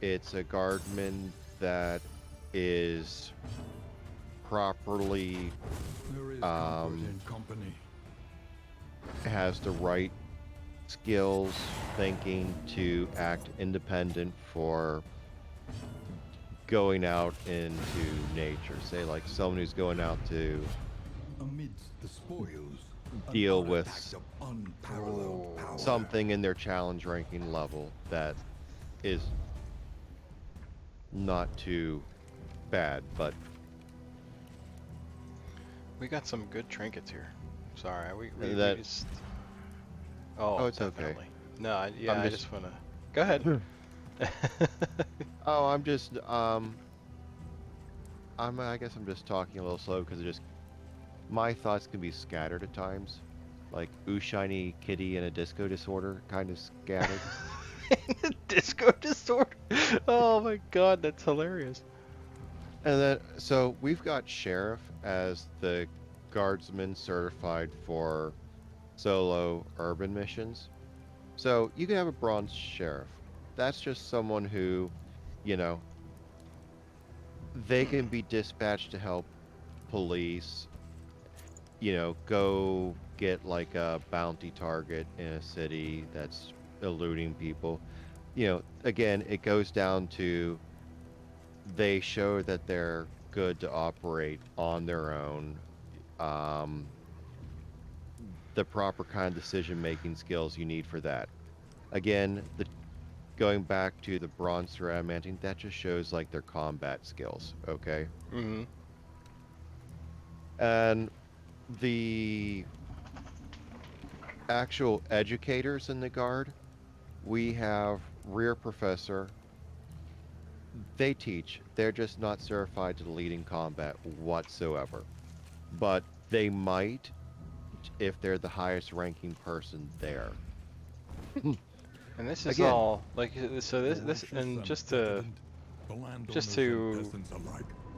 It's a guardman that is properly There is comfort in company. has the right skills, thinking to act independent for going out into nature. Say like someone who's going out to Amidst the spoils, deal an with artifact of unparalleled Oh. power. something in their challenge ranking level that is not too bad, but We got some good trinkets here. Sorry, we that just. Oh, it's okay. definitely. No, yeah, I'm I just just wanna. Go ahead. oh, I'm just I guess I'm just talking a little slow because it just my thoughts can be scattered at times, like ooh shiny kitty and a disco disorder kind of scattered. Disco disorder. Oh my god, that's hilarious. And then so we've got sheriff as the guardsman certified for solo urban missions. So you can have a bronze sheriff. That's just someone who, you know, they can be dispatched to help police, go get like a bounty target in a city that's eluding people. Again, it goes down to they show that they're good to operate on their own. Um, the proper kind of decision-making skills you need for that. Again, the going back to the bronze through adamanting, that just shows like their combat skills. Okay, Mm-hmm. and the actual educators in the guard, we have rear professor. They teach. They're just not certified to lead in combat whatsoever. But they might if they're the highest ranking person there. And this is Again, all like so. This and just to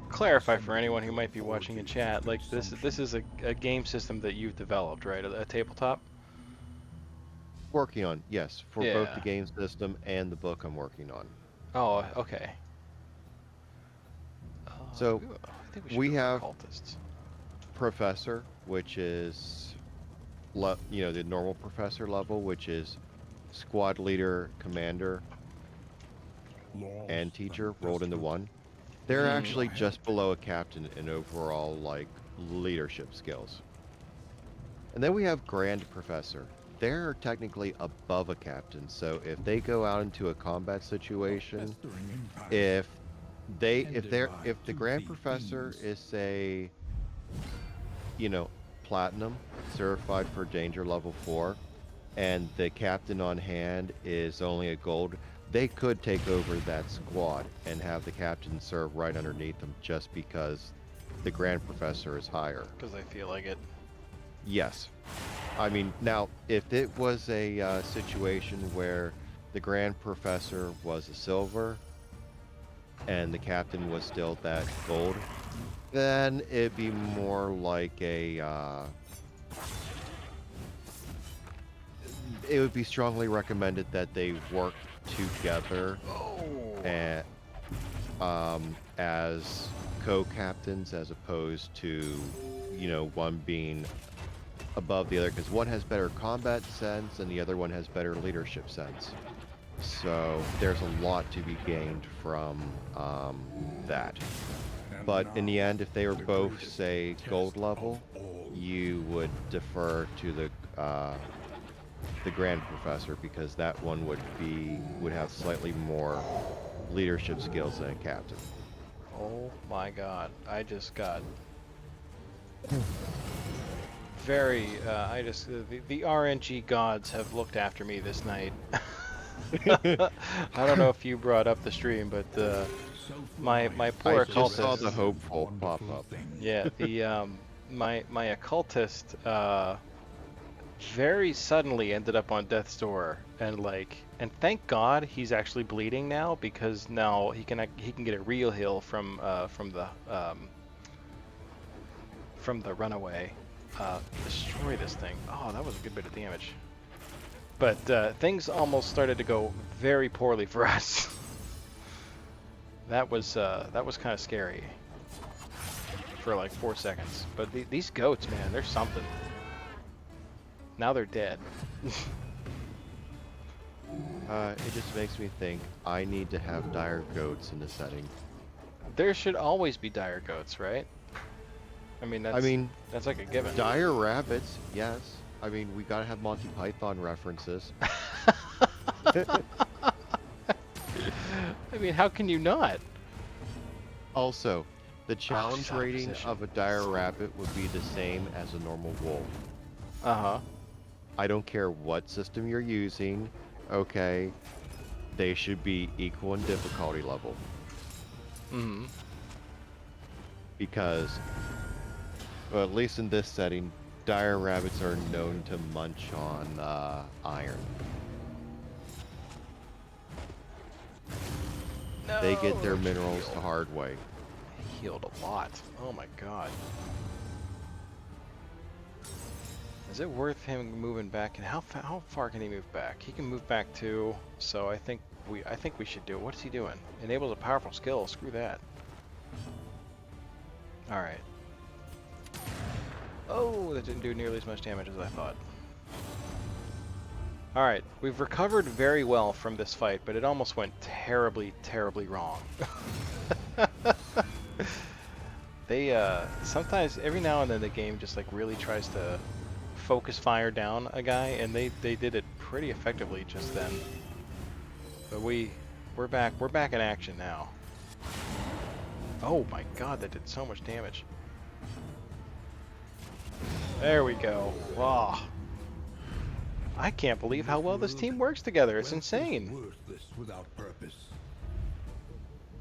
clarify for anyone who might be watching in chat, like this is a game system that you've developed, right? A tabletop. working on, yes, for both the Yeah. game system and the book I'm working on. Oh, okay. So I think we should we go for have cultists. Professor, which is, the normal Professor level, which is Squad Leader, Commander, and Teacher rolled into one. They're actually just below a Captain in overall, like, leadership skills. And then we have Grand Professor. They're technically above a Captain, so if they go out into a combat situation, if the Grand Professor is, say, Platinum, certified for Danger Level 4, and the Captain on hand is only a Gold, they could take over that squad and have the Captain serve right underneath them just because the Grand Professor is higher. Because I feel like it. Yes. I mean, now, if it was a situation where the Grand Professor was a Silver and the Captain was still that Gold, then it'd be more like it would be strongly recommended that they work together and, as co-captains as opposed to, one being above the other, because one has better combat sense and the other one has better leadership sense. So there's a lot to be gained from that. But in the end, if they were both, say, Gold level, you would defer to the Grand Professor, because that one would have slightly more leadership skills than a Captain. Oh my God! I just got very. The RNG gods have looked after me this night. I don't know if you brought up the stream, but my poor I just saw occultist. the hopeful pop up. Yeah, the my occultist very suddenly ended up on death's door, and thank God he's actually bleeding now, because now he can get a real heal from the runaway. Destroy this thing. Oh, that was a good bit of damage. But things almost started to go very poorly for us. That was kind of scary for like 4 seconds. But these goats, man, they're something. Now they're dead. It just makes me think I need to have dire goats in the setting. There should always be dire goats, right? I mean, that's like a given. Dire rabbits, yes. I mean, we gotta have Monty Python references. I mean, how can you not? Also, the challenge he's out of rating position. of a dire rabbit would be the same as a normal wolf. Uh-huh. I don't care what system you're using, okay? They should be equal in difficulty level. Mm-hmm. Because, well, at least in this setting, dire rabbits are known to munch on iron. No. They get their minerals the hard way. He healed a lot. Oh my God. Is it worth him moving back? And how far can he move back? He can move back too. So I think we should do it. What is he doing? Enables a powerful skill. Screw that. All right. Oh, that didn't do nearly as much damage as I thought. All right, we've recovered very well from this fight, but it almost went terribly, terribly wrong. They sometimes, every now and then, the game just like really tries to focus fire down a guy, and they did it pretty effectively just then. But we're back in action now. Oh my God, that did so much damage. There we go. Wow. I can't believe how well this team works together. It's insane. Worthless without purpose.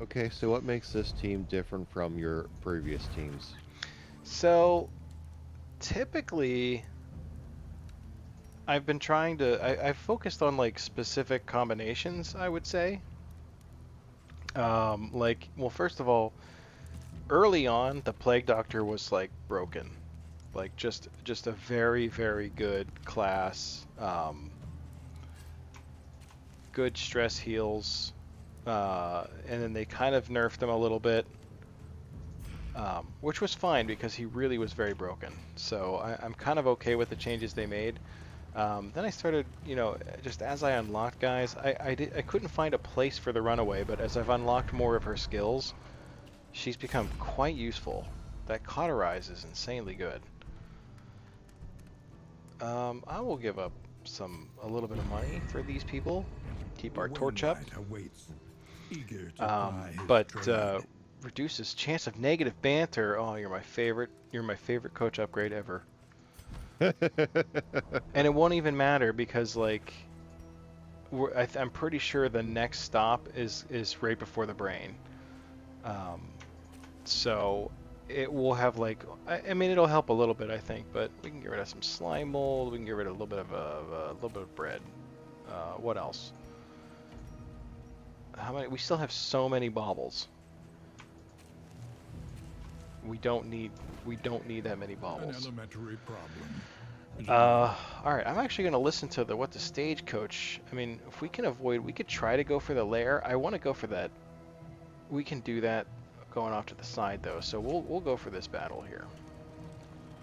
Okay, so what makes this team different from your previous teams? So, typically, I've been trying to. I've focused on like specific combinations, I would say. Like, well, first of all, early on, the Plague Doctor was like broken, like just a very very good class. Good stress heals, and then they kind of nerfed him a little bit, which was fine because he really was very broken. So I'm kind of okay with the changes they made. Then I started, you know, just as I unlocked guys, I couldn't find a place for the runaway, but as I've unlocked more of her skills, she's become quite useful. That cauterize is insanely good. I will give up a little bit of money for these people. Keep our torch up. Awaits, eager to ply his But trade. reduces chance of negative banter. Oh, you're my favorite. You're my favorite coach upgrade ever. And it won't even matter because like I'm pretty sure the next stop is right before the brain. So it will have like I mean it'll help a little bit I think, but we can get rid of some slime mold. We can get rid of a little bit of a little bit of bread. What else? How many? We still have so many baubles. We don't need that many An baubles. elementary problem. All right. I'm actually gonna listen to what the stagecoach. I mean, if we can avoid, we could try to go for the lair. I want to go for that. We can do that going off to the side though. So we'll go for this battle here.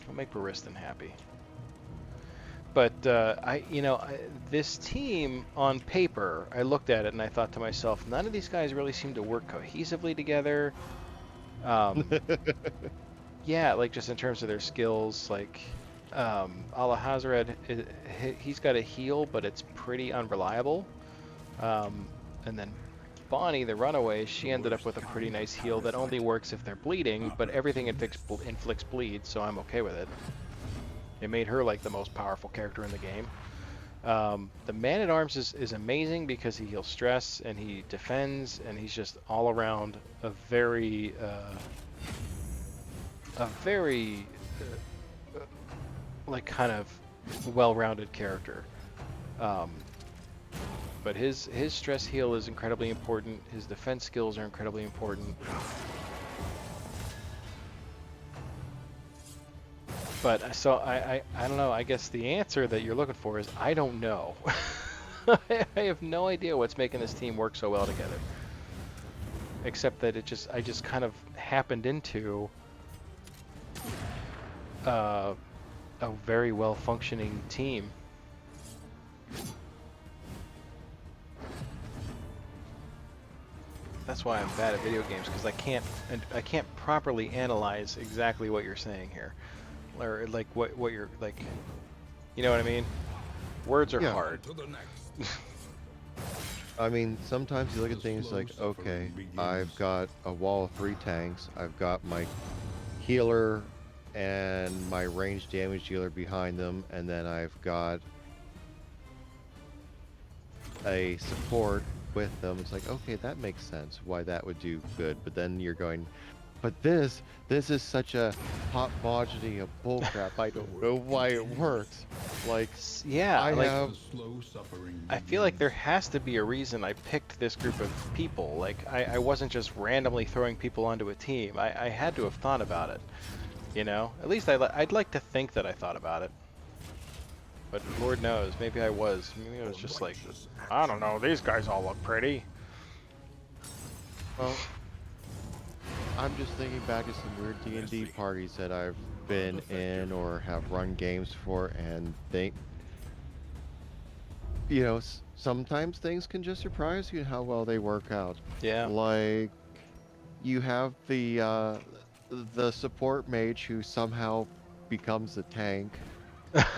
We'll make Baristan happy. But this team on paper, I looked at it and I thought to myself, none of these guys really seem to work cohesively together. Yeah, like just in terms of their skills, like Alahazred, he's got a heal, but it's pretty unreliable. And then Bonnie, the runaway, she ended up with a pretty nice heal that only works if they're bleeding, but everything inflicts bleed, so I'm okay with it. It made her like the most powerful character in the game. The Man-at-Arms is amazing because he heals stress and he defends, and he's just all around a very like kind of well-rounded character. But his stress heal is incredibly important. His defense skills are incredibly important. But so I don't know. I guess the answer that you're looking for is I don't know. I have no idea what's making this team work so well together. Except that I just kind of happened into a very well functioning team. That's why I'm bad at video games, because I can't properly analyze exactly what you're saying here. Or like what you're like, you know what I mean? Words are hard. To the next. I mean, sometimes you look at things like, okay, I've got a wall of 3 tanks, I've got my healer and my ranged damage dealer behind them, and then I've got a support with them. It's like, okay, that makes sense why that would do good, but then you're going, but this is such a hot-bodgety of bullcrap. I don't know why it works. Like, Yeah, I feel like there has to be a reason I picked this group of people. Like, I wasn't just randomly throwing people onto a team. I had to have thought about it, you know? At least I'd like to think that I thought about it. But Lord knows, maybe I was. Maybe I was just like, I don't know, these guys all look pretty. well, I'm just thinking back to some weird D&D parties that I've been in or have run games for, and think, you know, sometimes things can just surprise you how well they work out. Yeah. Like, you have the support mage who somehow becomes a tank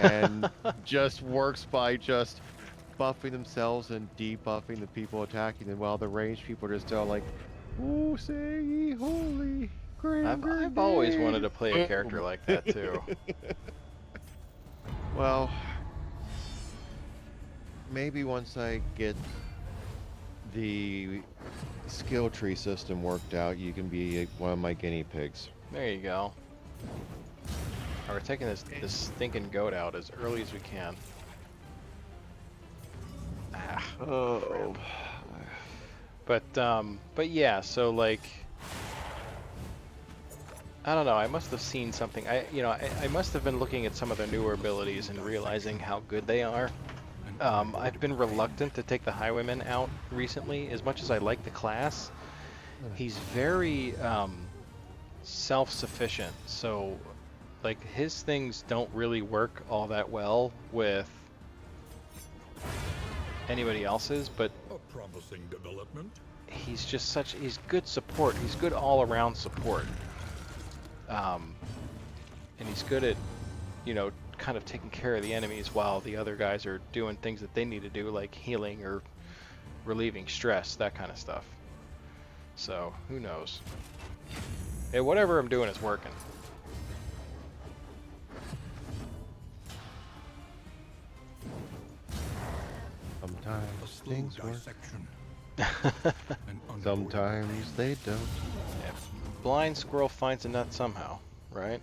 and just works by just buffing themselves and debuffing the people attacking them, while the ranged people are just all like, "Ooh, say ye holy I've always wanted to play a character like that too. Well, maybe once I get the skill tree system worked out, you can be one of my guinea pigs. There you go. We're taking this stinking goat out as early as we can. Oh. But yeah, so like, I don't know. I must have seen something. I must have been looking at some of their newer abilities and realizing how good they are. I've been reluctant to take the Highwayman out recently, as much as I like the class. He's very self-sufficient, so like his things don't really work all that well with anybody else's, but A promising development. he's good support. He's good all-around support. And he's good at, kind of taking care of the enemies while the other guys are doing things that they need to do, like healing or relieving stress, that kind of stuff. So, who knows? Hey, whatever I'm doing is working. A Sometimes slow things work. dissection. An unholy Sometimes they don't. Yeah, blind squirrel finds a nut somehow, right?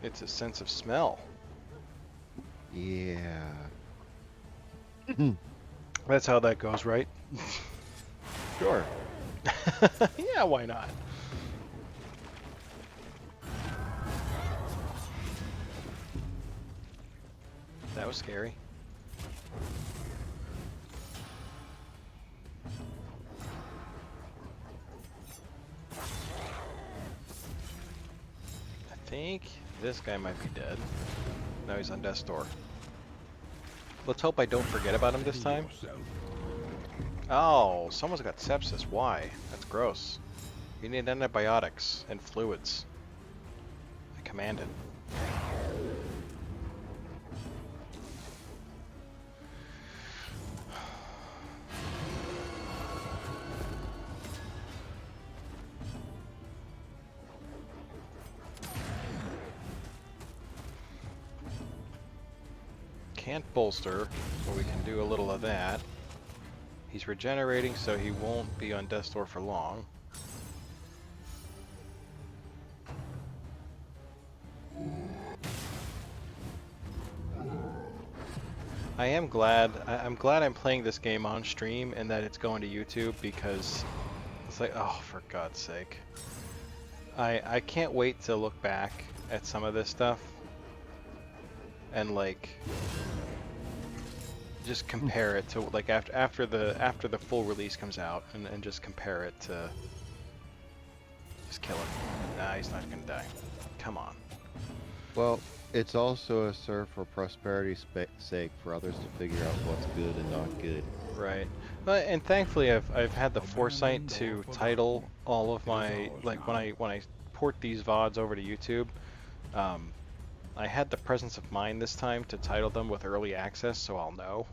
It's a sense of smell. Yeah. That's how that goes, right? Sure. Yeah, why not? That was scary. I think this guy might be dead. Now he's on death's door. Let's hope I don't forget about him this time. yourself. Oh, someone's got sepsis. Why? That's gross. You need antibiotics and fluids. I command it. Can't bolster, but we can do a little of that. He's regenerating, so he won't be on death's door for long. I'm glad I'm playing this game on stream and that it's going to YouTube, because it's like, oh, for God's sake. I can't wait to look back at some of this stuff and like just compare it to like after the full release comes out, and just compare it to just kill him. Nah, he's not gonna die. Come on. Well, it's also a serve for prosperity's sake for others to figure out what's good and not good. Right. And thankfully I've had the foresight to title all of my, like, when I port these VODs over to YouTube, I had the presence of mind this time to title them with early access, so I'll know.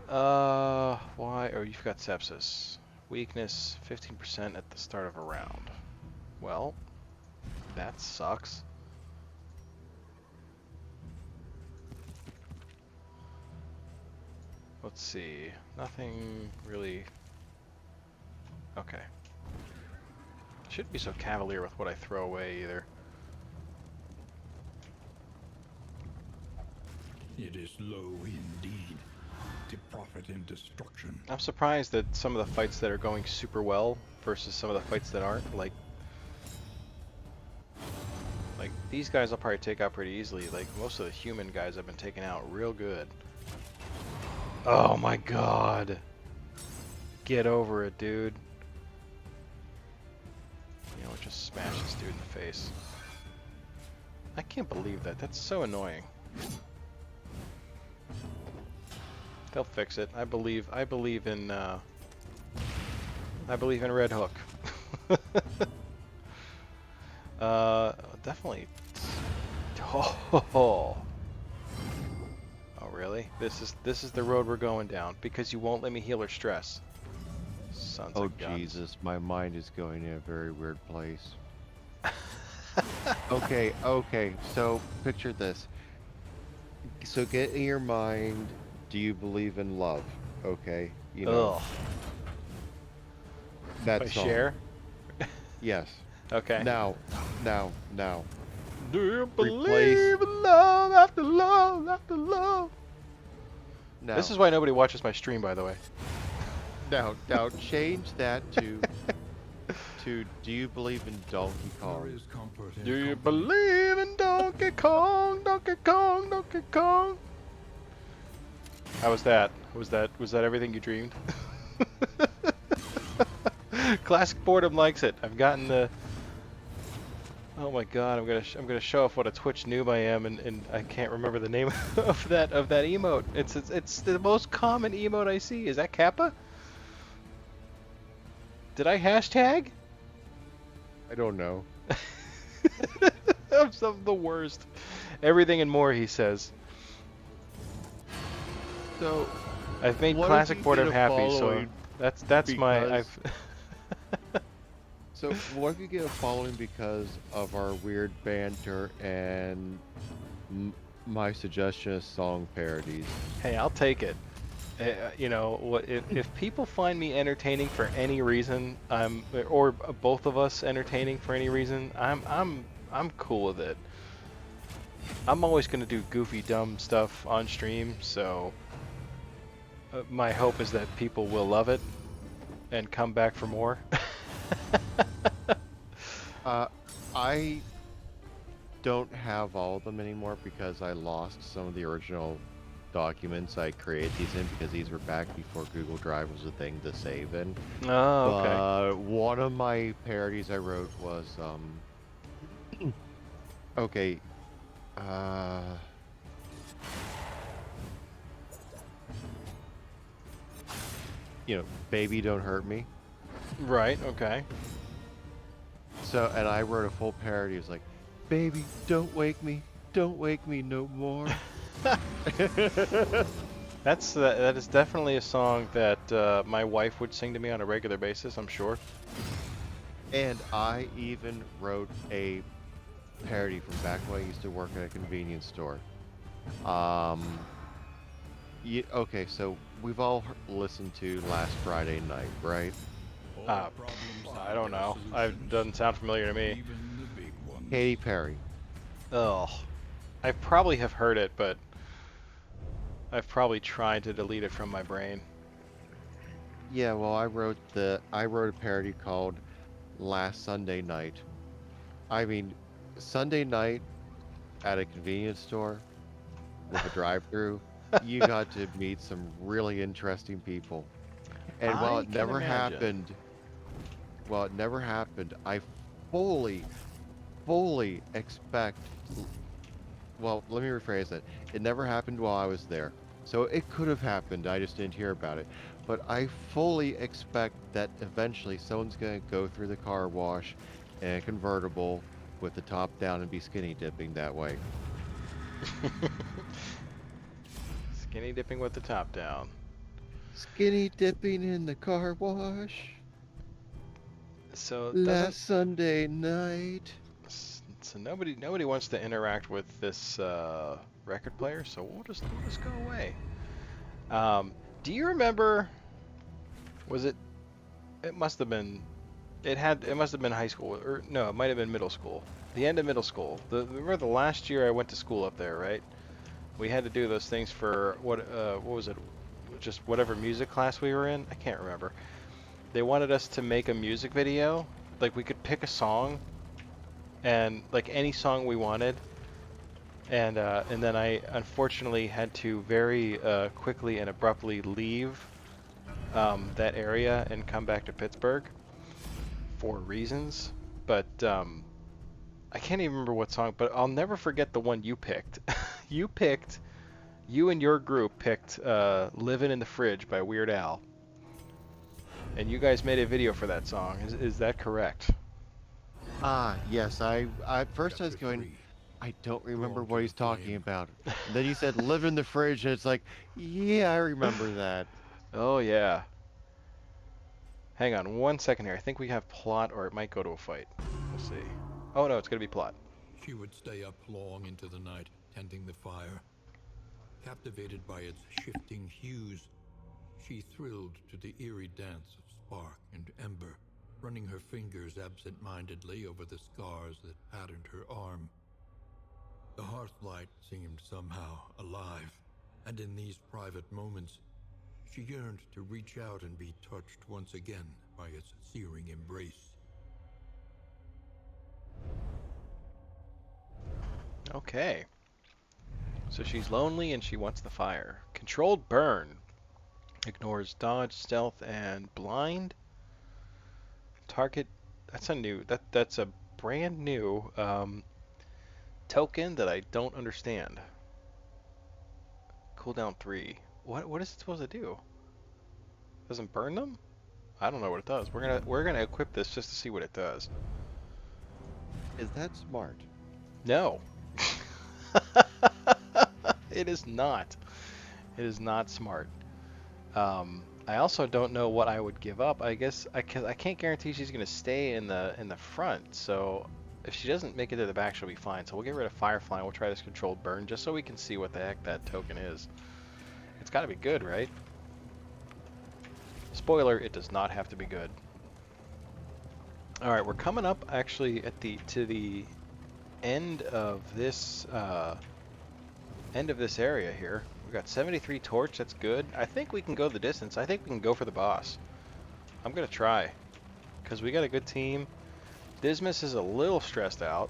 Why? Oh, you've got sepsis. Weakness, 15% at the start of a round. Well, that sucks. Let's see. Nothing really... Okay. Shouldn't be so cavalier with what I throw away either. It is low indeed, to profit in destruction. I'm surprised that some of the fights that are going super well versus some of the fights that aren't, like these guys I'll probably take out pretty easily. Like most of the human guys I've been taking out real good. Oh my god. Get over it, dude. You know what, just smash this dude in the face. I can't believe that. That's so annoying. They'll fix it. I believe in RedHook. Definitely. Oh, really? This is the road we're going down because you won't let me heal her stress. Sons Oh of guns. Jesus, my mind is going in a very weird place. Okay, so picture this. So get in your mind, do you believe in love? Okay, you know. Ugh. That By song. share? Yes. Okay. Now. Do you Replace. believe in love after love after love? Now, This is why nobody watches my stream, by the way. now, change that to Do you believe in Donkey There Kong? is comfort in Do you company. believe in Donkey Kong, Donkey Kong, Donkey Kong? How was that? Was that everything you dreamed? Classic Boredom likes it. I've gotten the. Oh my god! I'm gonna show off what a Twitch noob I am, and I can't remember the name of that emote. It's the most common emote I see. Is that Kappa? Did I hashtag? I don't know. I'm the worst. Everything and more, he says. So, I've made what if classic you Boredom get a happy, so following that's my. because- I've. So, what if you get a following because of our weird banter and my suggestion of song parodies? Hey, I'll take it. You know, what if people find me entertaining for any reason, or both of us entertaining for any reason, I'm cool with it. I'm always gonna do goofy, dumb stuff on stream, so my hope is that people will love it and come back for more. I don't have all of them anymore because I lost some of the original documents I created these in because these were back before Google Drive was a thing to save in. Oh, okay. But one of my parodies I wrote was okay, baby don't hurt me. Right. Okay. So, and I wrote a full parody. It was like, baby, don't wake me no more. That is definitely a song that my wife would sing to me on a regular basis, I'm sure. And I even wrote a parody from back when I used to work at a convenience store. Okay, so we've all listened to Last Friday Night, right? I don't know. It doesn't sound familiar to me. Even the big ones. Katy Perry. Ugh. I probably have heard it, but I've probably tried to delete it from my brain. Yeah, well, I wrote a parody called Last Sunday Night. I mean, Sunday night at a convenience store with a drive-through, you got to meet some really interesting people. And while I it can never imagine. happened, I fully expect. Well, let me rephrase that. It never happened while I was there. So it could have happened, I just didn't hear about it. But I fully expect that eventually someone's going to go through the car wash in a convertible with the top down and be skinny dipping that way. Skinny dipping with the top down. Skinny dipping in the car wash So last Sunday night. So nobody wants to interact with this record player, so we'll just go away. Do you remember? Was it? It must have been. It must have been high school, or no, it might have been middle school. The end of middle school. Remember the last year I went to school up there, right? We had to do those things for what was it? Just whatever music class we were in. I can't remember. They wanted us to make a music video. Like we could pick a song, and like any song we wanted. And then I unfortunately had to very quickly and abruptly leave that area and come back to Pittsburgh for reasons. But I can't even remember what song, but I'll never forget the one you picked. You and your group picked Livin' in the Fridge by Weird Al. And you guys made a video for that song. Is that correct? Ah, yes. I first I was going, I don't remember what he's talking about. And then you said live in the fridge, and it's like, yeah, I remember that. Oh yeah. Hang on 1 second here. I think we have plot, or it might go to a fight. We'll see. Oh no, it's gonna be plot. She would stay up long into the night, tending the fire. Captivated by its shifting hues, she thrilled to the eerie dance of spark and ember, running her fingers absent-mindedly over the scars that patterned her arm. The hearthlight seemed somehow alive, and in these private moments, she yearned to reach out and be touched once again by its searing embrace. Okay. So she's lonely and she wants the fire. Controlled burn. Ignores dodge, stealth, and blind. Target. That's a new. That's a brand new token that I don't understand. Cooldown 3. What is it supposed to do? Doesn't burn them? I don't know what it does. We're gonna equip this just to see what it does. Is that smart? No. It is not. It is not smart. I also don't know what I would give up. I guess I can't guarantee she's gonna stay in the front. So if she doesn't make it to the back, she'll be fine. So we'll get rid of Firefly and we'll try this controlled burn just so we can see what the heck that token is. It's got to be good, right? Spoiler: it does not have to be good. All right, we're coming up actually at to the end of this area here. We've got 73 torch. That's good. I think we can go the distance. I think we can go for the boss. I'm gonna try because we got a good team. Dismas is a little stressed out,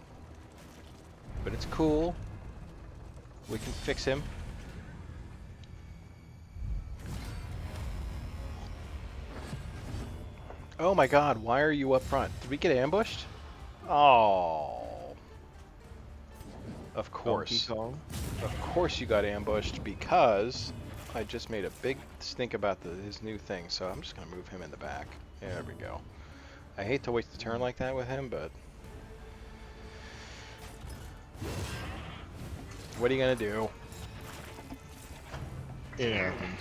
but it's cool. We can fix him. Oh my god, why are you up front? Did we get ambushed? Oh. Of course. Donkey Kong? Of course you got ambushed because I just made a big stink about his new thing, so I'm just going to move him in the back. There we go. I hate to waste a turn like that with him, but what are you going to do? It happens.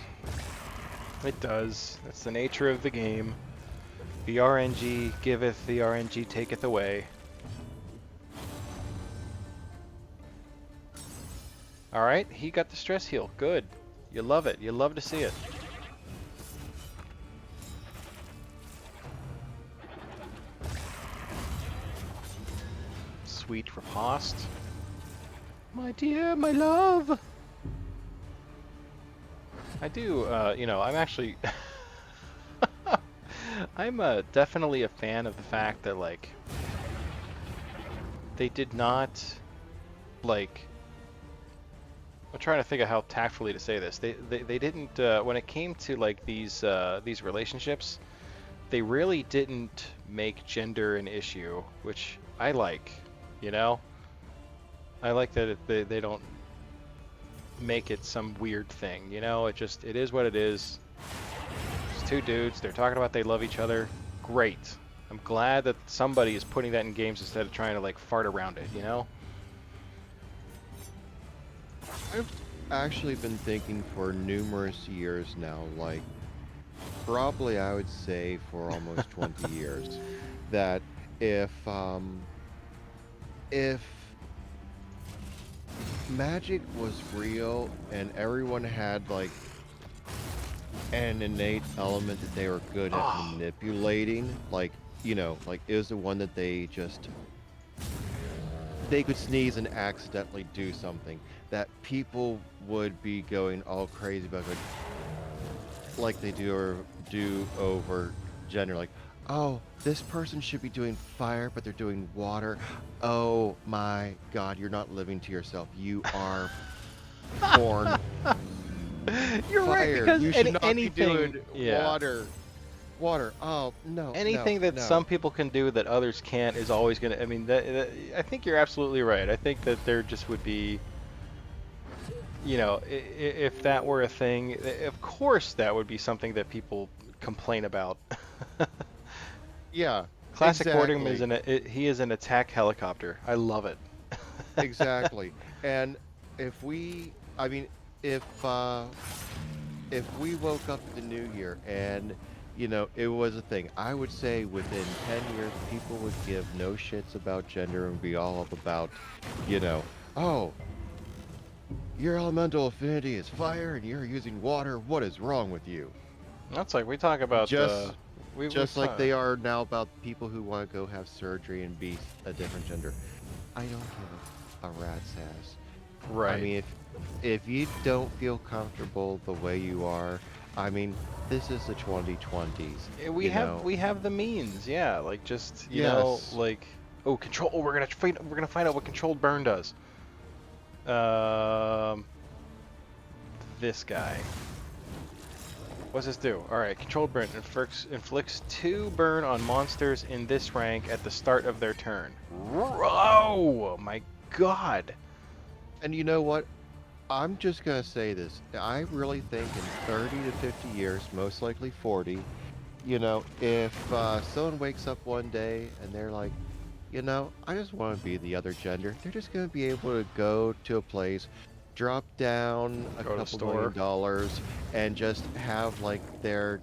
It does. That's the nature of the game. The RNG giveth, the RNG taketh away. Alright, he got the stress heal. Good. You love it. You love to see it. Sweet riposte. My dear, my love. I do, you know, I'm actually... I'm definitely a fan of the fact that, like, they did not, like... I'm trying to think of how tactfully to say this. They didn't, when it came to, like, these relationships, they really didn't make gender an issue, which I like, you know? I like that they don't make it some weird thing, you know? It is what it is. It's two dudes, they're talking about they love each other. Great. I'm glad that somebody is putting that in games instead of trying to, like, fart around it, you know? I've actually been thinking for numerous years now, like, probably I would say for almost 20 years, that if magic was real and everyone had, like, an innate element that they were good at manipulating, like, you know, like, it was the one that they could sneeze and accidentally do something, that people would be going all crazy about it, like they do over gender, like, oh, this person should be doing fire, but they're doing water. Oh my god, you're not living to yourself. You are born You're fire. right, because You should not anything, be doing water. Oh, no. anything that no. some people can do that others can't is always going to, I mean, I think you're absolutely right. I think that there just would be, you know, if that were a thing, of course that would be something that people complain about. Yeah. Classic exactly. Boarding he is an attack helicopter. I love it. Exactly. And if we woke up the new year and, you know, it was a thing, I would say within 10 years people would give no shits about gender and be all up about, you know, oh, your elemental affinity is fire and you're using water. What is wrong with you? That's like we talk about just like they are now about people who want to go have surgery and be a different gender. I don't give a rat's ass. I Right. mean, if you don't feel comfortable the way you are, I mean, this is the 2020s, We you have know. we have the means, yeah. Like just Yes. like control. Oh, we're gonna find out what controlled burn does. Um, this guy. What's this do? All right, controlled burn inflicts 2 burn on monsters in this rank at the start of their turn. Oh my God! And you know what? I'm just gonna say this. I really think in 30 to 50 years, most likely 40, you know, if someone wakes up one day and they're like, you know, I just want to be the other gender, they're just gonna be able to go to a place, drop down a Go to the couple store. $1 million, and just have like their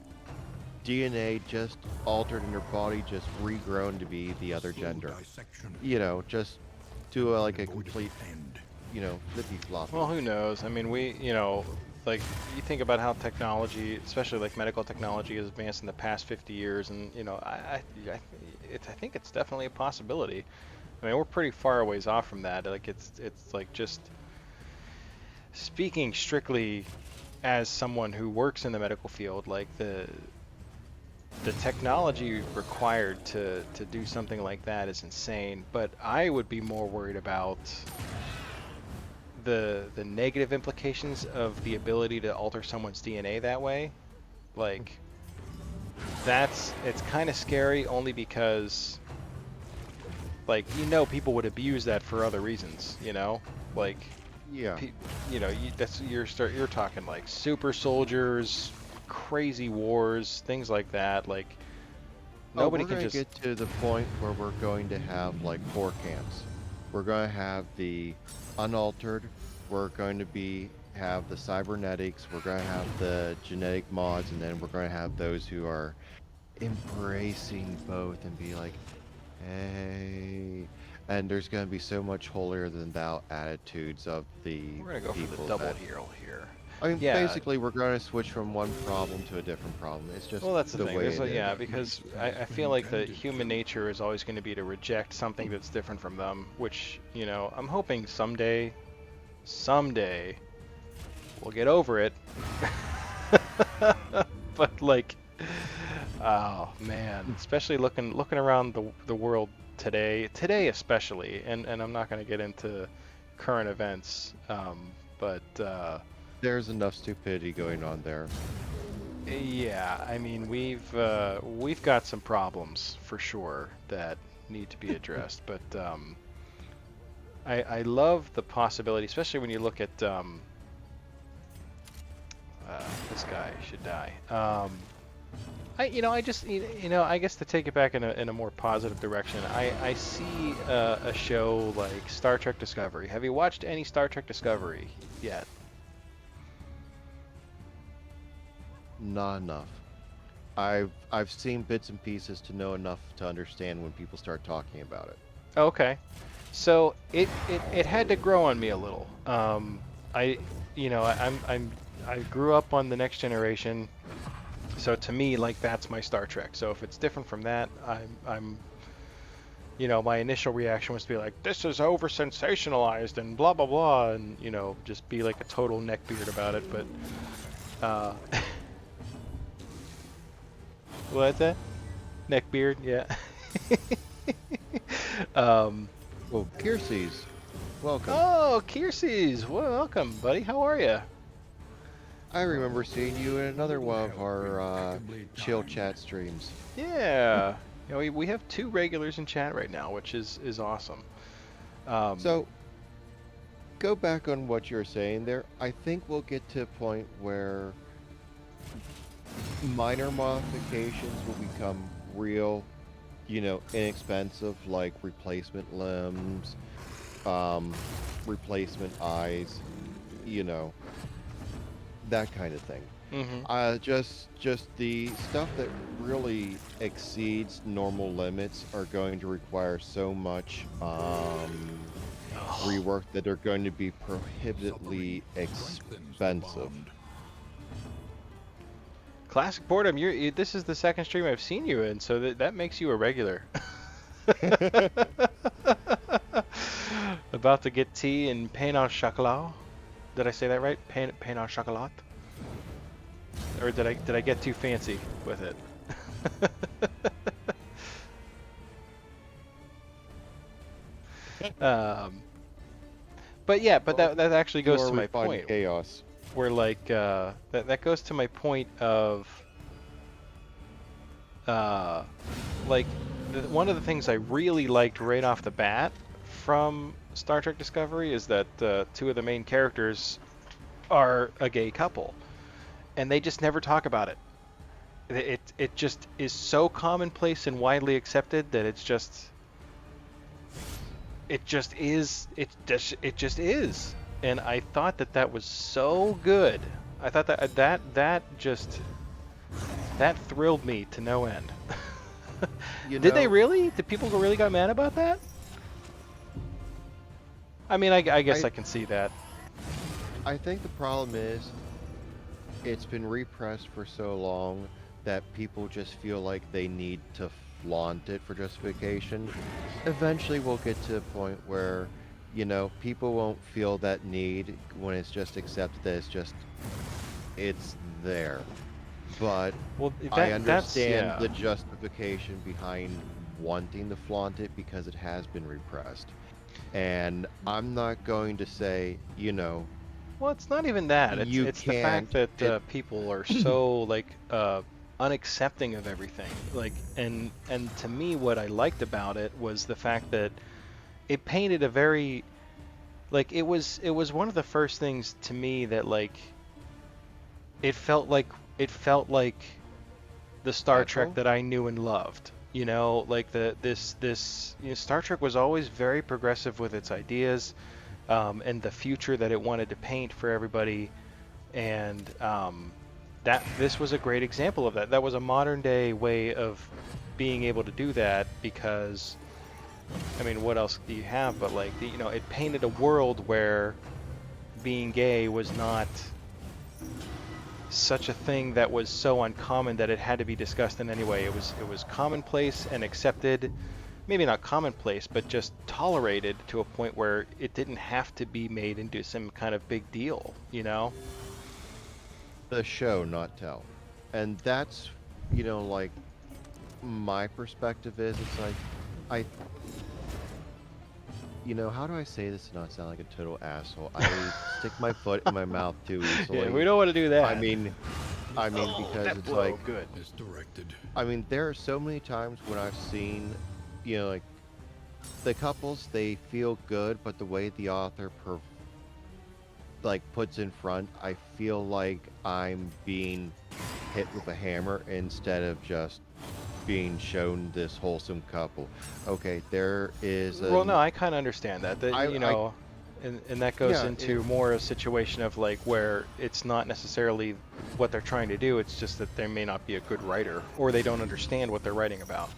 DNA just altered and their body just regrown to be the other Slow gender. dissection You know, just do like a avoided complete, end. you know, flippy floppy. Well, who knows? I mean, like you think about how technology, especially like medical technology, has advanced in the past 50 years, and I think it's definitely a possibility. I mean, we're pretty far a ways off from that. Like it's like just speaking strictly as someone who works in the medical field, like the technology required to do something like that is insane. But I would be more worried about the negative implications of the ability to alter someone's DNA that way. Like it's kind of scary only because like people would abuse that for other reasons, like Yeah. you're talking like super soldiers, crazy wars, things like that. Like Oh, nobody we're can going to just get to the point where we're going to have like 4 camps. We're going to have the unaltered, we're going to have the cybernetics, we're going to have the genetic mods, and then we're going to have those who are embracing both and be like, hey. And there's going to be so much holier than thou attitudes of the we're gonna go for the people double that. hero here. I mean, Yeah, basically, we're going to switch from one problem to a different problem. It's just well, that's the the thing. way There's it is. yeah, because I feel like the human nature is always going to be to reject something that's different from them, which, I'm hoping someday we'll get over it. But like, oh man, especially looking around the world today especially, and I'm not going to get into current events, but There's enough stupidity going on there. yeah, I mean we've got some problems for sure that need to be addressed, but I love the possibility, especially when you look at this guy should die. I just I guess to take it back in a more positive direction, I see a show like Star Trek Discovery. Have you watched any Star Trek Discovery yet? Not enough. I've seen bits and pieces to know enough to understand when people start talking about it. Okay. So it had to grow on me a little. I I grew up on the Next Generation, so to me like that's my Star Trek. So if it's different from that, I'm my initial reaction was to be like, this is over sensationalized and blah blah blah, and just be like a total neckbeard about it. But what's that? Neckbeard, yeah. um. Well, Kiersey's, welcome. Oh, Kiersey's, welcome, buddy. How are you? I remember seeing you in another one of our chill chat streams. Yeah. We have 2 regulars in chat right now, which is awesome. So, go back on what you were saying there. I think we'll get to a point where minor modifications will become real, inexpensive, like replacement limbs, replacement eyes, you know, that kind of thing. Just the stuff that really exceeds normal limits are going to require so much rework that they're going to be prohibitively expensive. Classic Boredom, this is the second stream I've seen you in, so that makes you a regular. About to get tea and pain au chocolat. Did I say that right? Pain au chocolat? Or did I get too fancy with it? um, but yeah, but that actually goes More to my refined point. chaos. Where like that goes to my point of uh, like one of the things I really liked right off the bat from Star Trek Discovery is that two of the main characters are a gay couple, and they just never talk about it. It just is so commonplace and widely accepted that it just is. And I thought that was so good. I thought that thrilled me to no end. You Did they know, really? Did people really got mad about that? I mean, I guess I I can see that. I think the problem is it's been repressed for so long that people just feel like they need to flaunt it for justification. Eventually, we'll get to a point where, people won't feel that need when it's just accepted that it's there. But Well, I that's understand yeah. the justification behind wanting to flaunt it because it has been repressed. And I'm not going to say, Well, it's not even that. It's you the fact can't. that It people are so like unaccepting of everything. Like, and to me, what I liked about it was the fact that it painted a very like it was one of the first things to me that like it felt like it felt like the Star Trek natural. that I knew and loved. You know, like this Star Trek was always very progressive with its ideas, and the future that it wanted to paint for everybody, and that this was a great example of that. That was a modern day way of being able to do that because, I mean, what else do you have? But like, it painted a world where being gay was not such a thing that was so uncommon that it had to be discussed in any way. It was commonplace and accepted, maybe not commonplace, but just tolerated to a point where it didn't have to be made into some kind of big deal, you know? The show, not tell. And that's, like my perspective is it's like I how do I say this to not sound like a total asshole? I stick my foot in my mouth too Yeah, easily. we don't want to do I that. mean Oh, because that it's like blow, good. Misdirected. there are so many times when I've seen, like the couples they feel good, but the way the author puts in front, I feel like I'm being hit with a hammer instead of just being shown this wholesome couple. Okay, there is Well, no, an I kind of understand that. That I and that goes yeah, into more a situation of like where it's not necessarily what they're trying to do. It's just that they may not be a good writer, or they don't understand what they're writing about.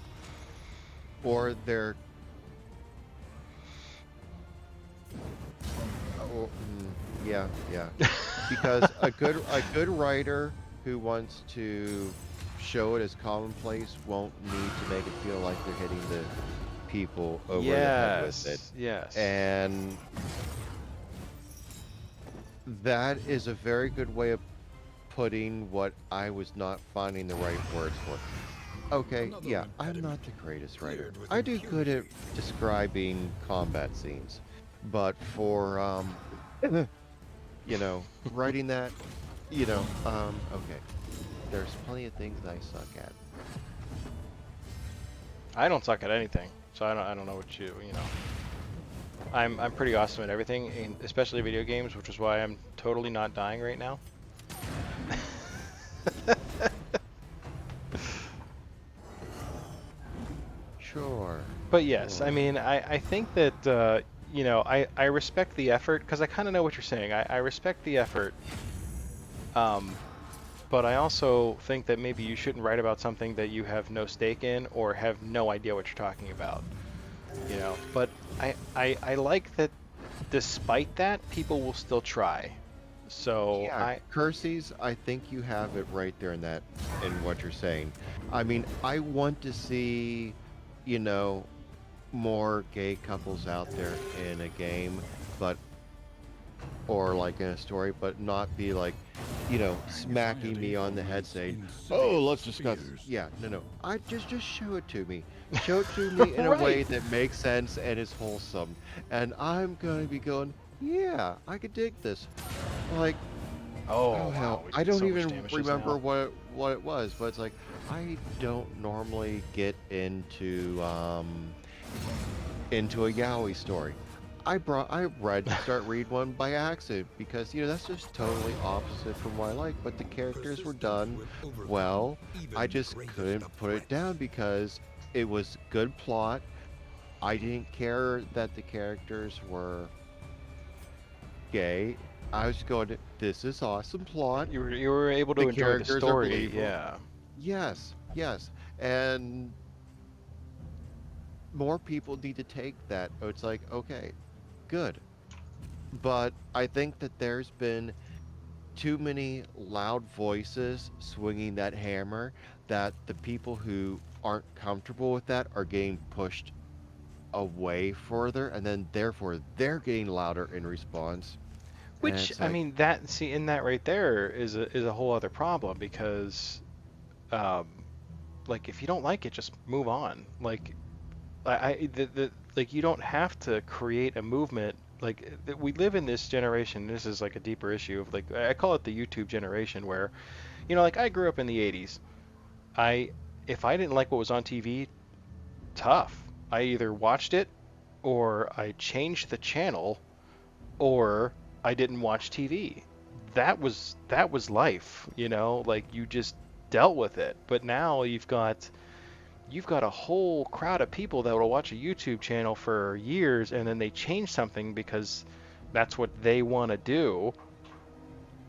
or they're yeah, yeah. Because a good writer who wants to show it as commonplace won't need to make it feel like they're hitting the people over the head with it. Yes, yes. And that is a very good way of putting what I was not finding the right words for. Okay, Another yeah, I'm impediment not the greatest writer. cleared with I do good at impunity. describing combat scenes, but for writing that, okay. There's plenty of things I suck at. I don't suck at anything, so I don't know what you know. I'm pretty awesome at everything, especially video games, which is why I'm totally not dying right now. Sure. But yes, I Sure. mean, I think that, I respect the effort because I kind of know what you're saying. I respect the effort, um, but I also think that maybe you shouldn't write about something that you have no stake in or have no idea what you're talking about, you know. But I like that despite that, people will still try. So Yeah, I, Kersey's, I think you have it right there in what you're saying. I mean, I want to see, you know, more gay couples out there in a game, but or like in a story, but not be like, smacking me on the head saying, "Oh, let's discuss." Yeah, no. I just show it to me. Show it to me in a Right. way that makes sense and is wholesome, and I'm going to be going, "Yeah, I could dig this." Like, Oh oh wow, hell, we I did don't so much even damage just remember now. what it was, but it's like I don't normally get into a yaoi story. I start read one by accident because that's just totally opposite from what I like. But the characters were Persistence done will overcome well. I even the just greatest couldn't of put it threats. down because it was good plot. I didn't care that the characters were gay. I was going, this is awesome plot. You were able The to enjoy the characters are story, believable. yeah. Yes, yes, and more people need to take that. It's like, okay, good. But I think that there's been too many loud voices swinging that hammer that the people who aren't comfortable with that are getting pushed away further, and then therefore they're getting louder in response. And Which it's I like, mean, that see in that right there is a whole other problem because, um, like if you don't like it, just move on. Like like you don't have to create a movement. Like we live in this generation. This is like a deeper issue of like I call it the YouTube generation, where like I grew up in the '80s. I If I didn't like what was on TV, tough. I either watched it or I changed the channel or I didn't watch TV. That was life, like you just dealt with it. But now you've got a whole crowd of people that will watch a YouTube channel for years and then they change something because that's what they want to do.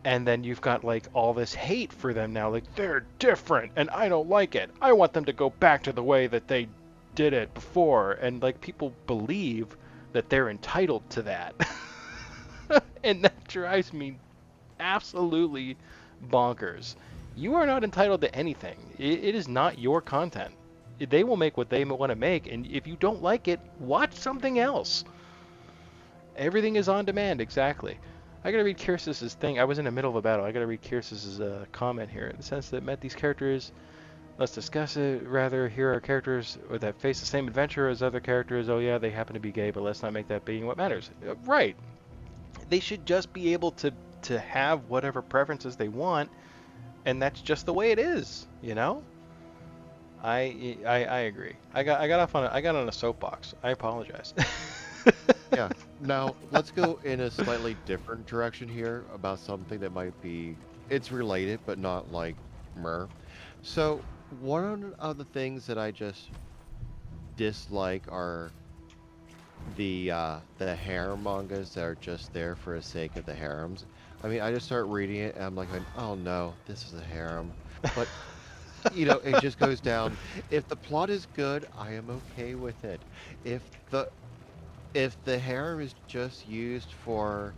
And then you've got like all this hate for them now, like they're different and I don't like it. I want them to go back to the way that they did it before. And like people believe that they're entitled to that. And that drives me absolutely bonkers. You are not entitled to anything. It is not your content. They will make what they want to make, and if you don't like it, watch something else. Everything is on demand, exactly. I gotta read Kyrcis's thing. I was in the middle of a battle. I gotta read Kyrcis's comment here. In the sense that met these characters, let's discuss it. Rather, here are characters that face the same adventure as other characters. Oh yeah, they happen to be gay, but let's not make that being what matters. Right. They should just be able to have whatever preferences they want, and that's just the way it is. I agree. I got on a soapbox. I apologize. yeah. Now let's go in a slightly different direction here about something that might be it's related but not like mer. So one of the things that I just dislike are the harem mangas that are just there for the sake of the harems. I mean, I just start reading it and I'm like, oh no, this is a harem. But it just goes down. If the plot is good, I am okay with it. If the if the harem is just used for,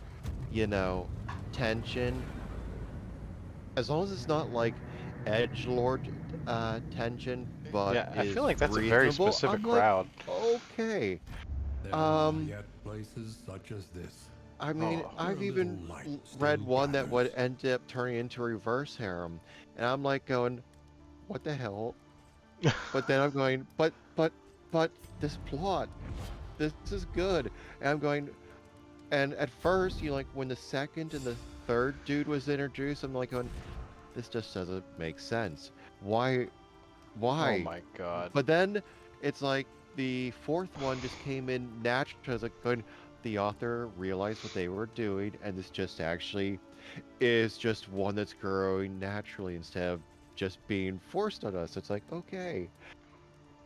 you know, tension, as long as it's not like edgelord tension, but Yeah, I feel is like that's a very reasonable, specific I'm like, crowd. okay. There are Um, yet places such as this, I mean, Oh, where I've a little even light read still one that would gathers. end up turning into a reverse harem, and I'm like going, what the hell? But then I'm going, but this plot, this is good. And I'm going, and at first, like when the second and the third dude was introduced, I'm like going, this just doesn't make sense. Why? oh Why? my God. But then it's like the fourth one just came in natural. I was like going, the author realized what they were doing, and this just actually is just one that's growing naturally instead of just being forced on us. It's like, okay.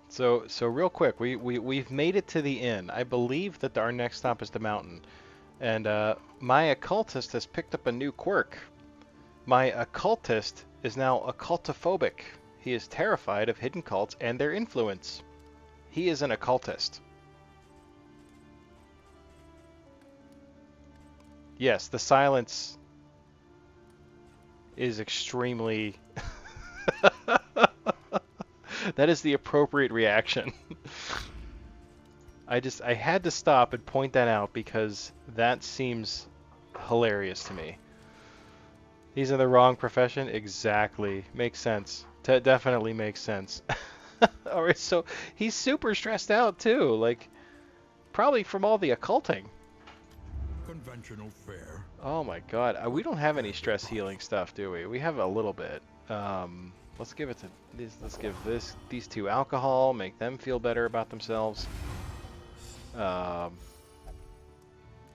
So real quick, we've made it to the inn. I believe that our next stop is the mountain, and my occultist has picked up a new quirk. My occultist is now occultophobic. He is terrified of hidden cults and their influence. He is an occultist. Yes, the silence is extremely. That is the appropriate reaction. I had to stop and point that out because that seems hilarious to me. He's in the wrong profession? Exactly. Makes sense. Definitely makes sense. Alright, so he's super stressed out too, like probably from all the occulting. Conventional fare. Oh my god, we don't have any stress healing stuff, do we? We have a little bit. Let's give it to these. Let's give these two alcohol, make them feel better about themselves. Um,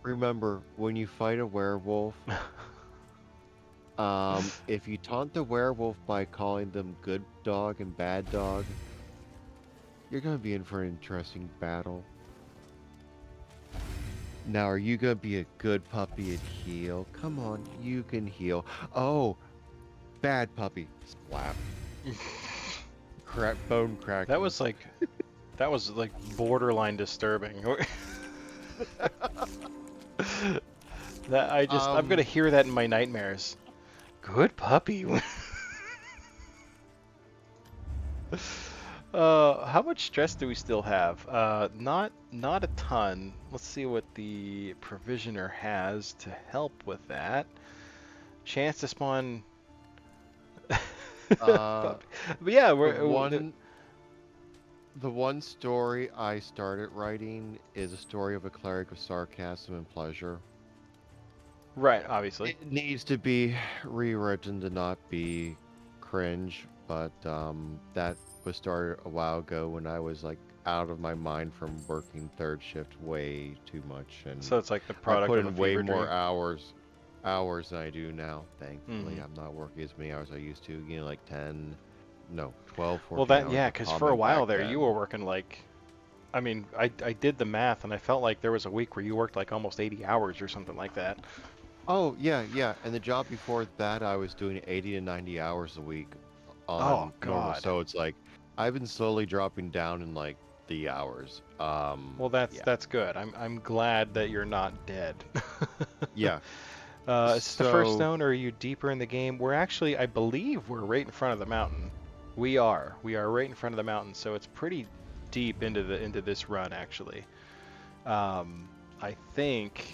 Remember, when you fight a werewolf, if you taunt the werewolf by calling them good dog and bad dog, you're gonna be in for an interesting battle. Now, are you gonna be a good puppy and heal? Come on, you can heal. Oh, bad puppy. Slap. Bone crack. that was like borderline disturbing. That I'm gonna hear that in my nightmares. Good puppy. How much stress do we still have? Not a ton. Let's see what the provisioner has to help with that. Chance to spawn. But yeah, the one story I started writing is a story of a cleric of sarcasm and pleasure. right. Obviously, It needs to be rewritten to not be cringe, but that was started a while ago when I was like out of my mind from working third shift way too much, and so it's like the I product put of a in way fever more dream. hours than I do now. Thankfully, Mhm. I'm not working as many hours as I used to. You know, like 10, no, 12, Well, 14 hours yeah, of because for a combat while back there you then. were working like, I mean, I did the math and I felt like there was a week where you worked like almost 80 hours or something like that. Oh, yeah, yeah. And the job before that, I was doing 80 to 90 hours a week Oh on normal. God. So it's like I've been slowly dropping down in like the hours. Well, Yeah. that's good. I'm glad that you're not dead. Yeah. Is this the first So, stone, or are you deeper in the game? We're actually, I believe, we're right in front of the mountain. We are. We are right in front of the mountain, so it's pretty deep into this run actually. Um, I think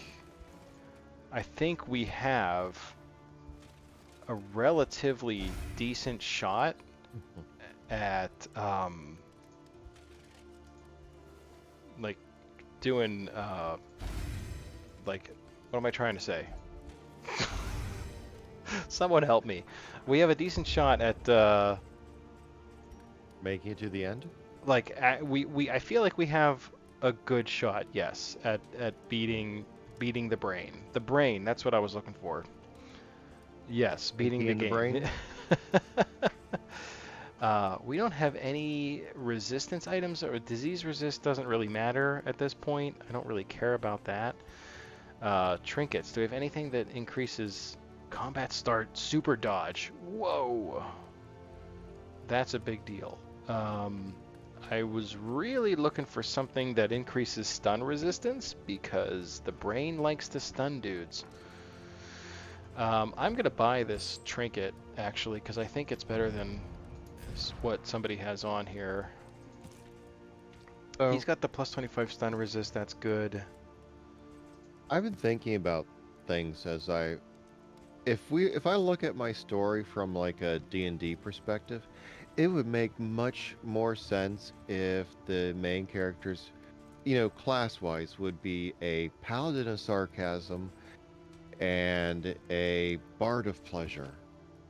we have a relatively decent shot at like doing like what am I trying to say? Someone help me. We have a decent shot at making it to the end? we I feel like we have a good shot, yes, at beating the brain. The brain, that's what I was looking for. Yes, beating Pinky the in the game. brain? We don't have any resistance items, or disease resist doesn't really matter at this point. I don't really care about that. Trinkets. Do we have anything that increases combat start super dodge? Whoa. That's a big deal. I was really looking for something that increases stun resistance because the brain likes to stun dudes. I'm going to buy this trinket actually because I think it's better than what somebody has on here. So, He's got the plus 25 stun resist. That's good. I've been thinking about things as if I look at my story from like a D&D perspective, it would make much more sense if the main characters, class-wise would be a paladin of sarcasm and a bard of pleasure.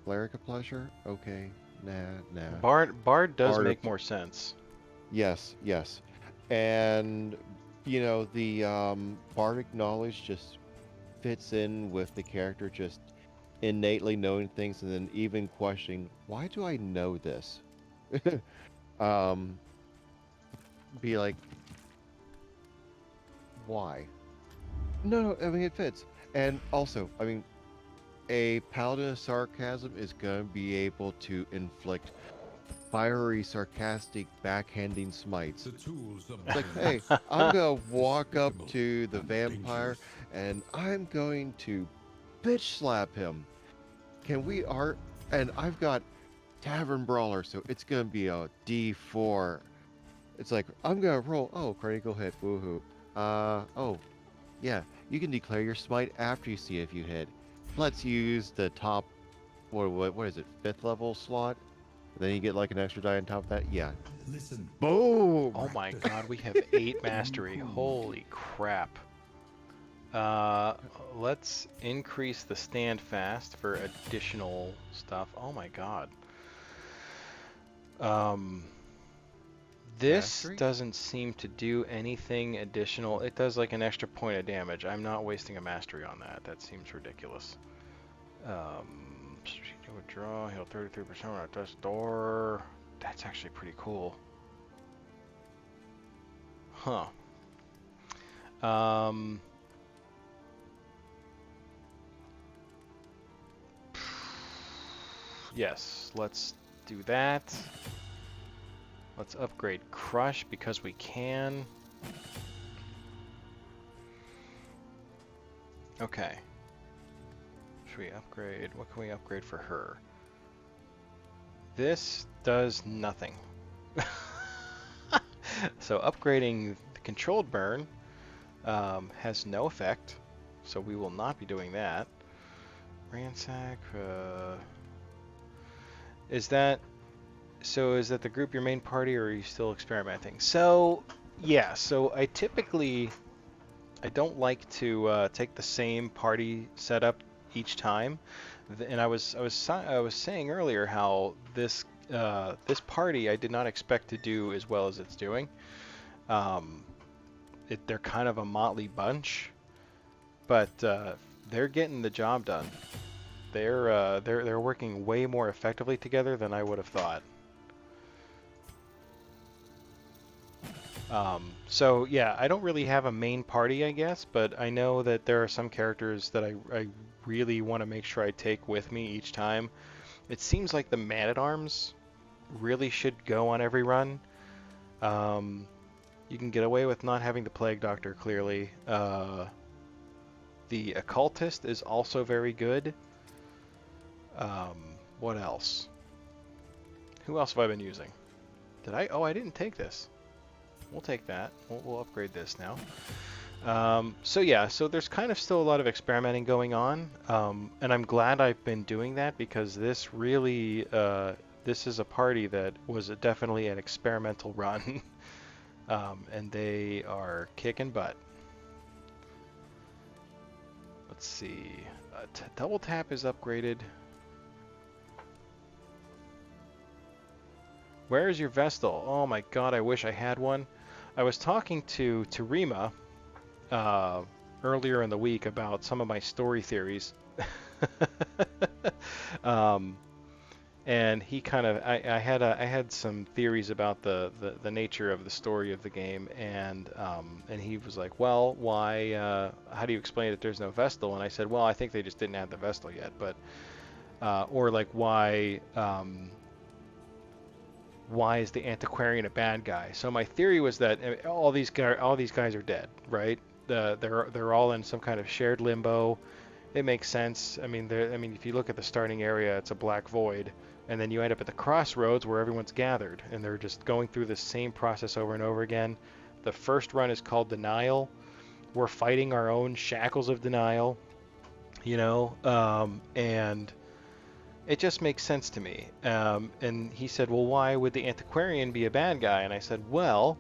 Cleric of pleasure? Okay. Nah. Bard does Bard of make more sense. Yes, yes. And the bardic knowledge just fits in with the character just innately knowing things and then even questioning, why do I know this? um be like, why? No, I mean it fits. And also, I mean, a paladin of sarcasm is going to be able to inflict fiery, sarcastic, backhanding smites. The tools of It's like, hey, violence. I'm gonna walk up Despicable to the and vampire dangerous. and I'm going to bitch slap him. Can we art? And I've got Tavern Brawler, so it's gonna be a D4 It's like, I'm gonna roll. Oh, critical hit. Woohoo. Oh, yeah. You can declare your smite after you see if you hit. Let's use the top, what is it, 5th level slot? Then you get like an extra die on top of that. Yeah. Listen. Oh Boom! my Practice. god, we have 8 mastery. Improve. Holy crap. Uh, let's increase the stand fast for additional stuff. Oh my god. Um, this Mastery? doesn't seem to do anything additional. It does like an extra point of damage. I'm not wasting a mastery on that. That seems ridiculous. Strategic withdraw, heal 33% when I touch door. That's actually pretty cool. Huh. Um, yes, let's do that. Let's upgrade Crush because we can. Okay. Should we upgrade? What can we upgrade for her? This does nothing. So upgrading the controlled burn has no effect, so we will not be doing that. Ransack. Is that the group your main party, or are you still experimenting? So yeah. So I don't like to take the same party setup each time, and I was saying earlier how this this party I did not expect to do as well as it's doing. They're kind of a motley bunch, but they're getting the job done. They're working way more effectively together than I would have thought. So yeah, I don't really have a main party, I guess, but I know that there are some characters that I really want to make sure I take with me each time. It seems like the Man-at-Arms really should go on every run. You can get away with not having the Plague Doctor, clearly. The Occultist is also very good. What else? Who else have I been using? Did I? Oh, I didn't take this. We'll take that. We'll upgrade this now. So yeah, so there's kind of still a lot of experimenting going on, and I'm glad I've been doing that because this really, this is a party that was definitely an experimental run, and they are kicking butt. Let's see, double tap is upgraded. Where is your Vestal? Oh my god, I wish I had one. I was talking to Rima earlier in the week about some of my story theories. And he kind of, I had some theories about the nature of the story of the game, and he was like, well, why, how do you explain that there's no Vestal? And I said, well, I think they just didn't have the Vestal yet, but, or like why is the antiquarian a bad guy? So my theory was that all these guys are dead, right? They're all in some kind of shared limbo. It makes sense. I mean, if you look at the starting area, it's a black void, and then you end up at the crossroads where everyone's gathered, and they're just going through the same process over and over again. The first run is called Denial. We're fighting our own shackles of denial, and it just makes sense to me. And he said, well, why would the antiquarian be a bad guy? And I said, well,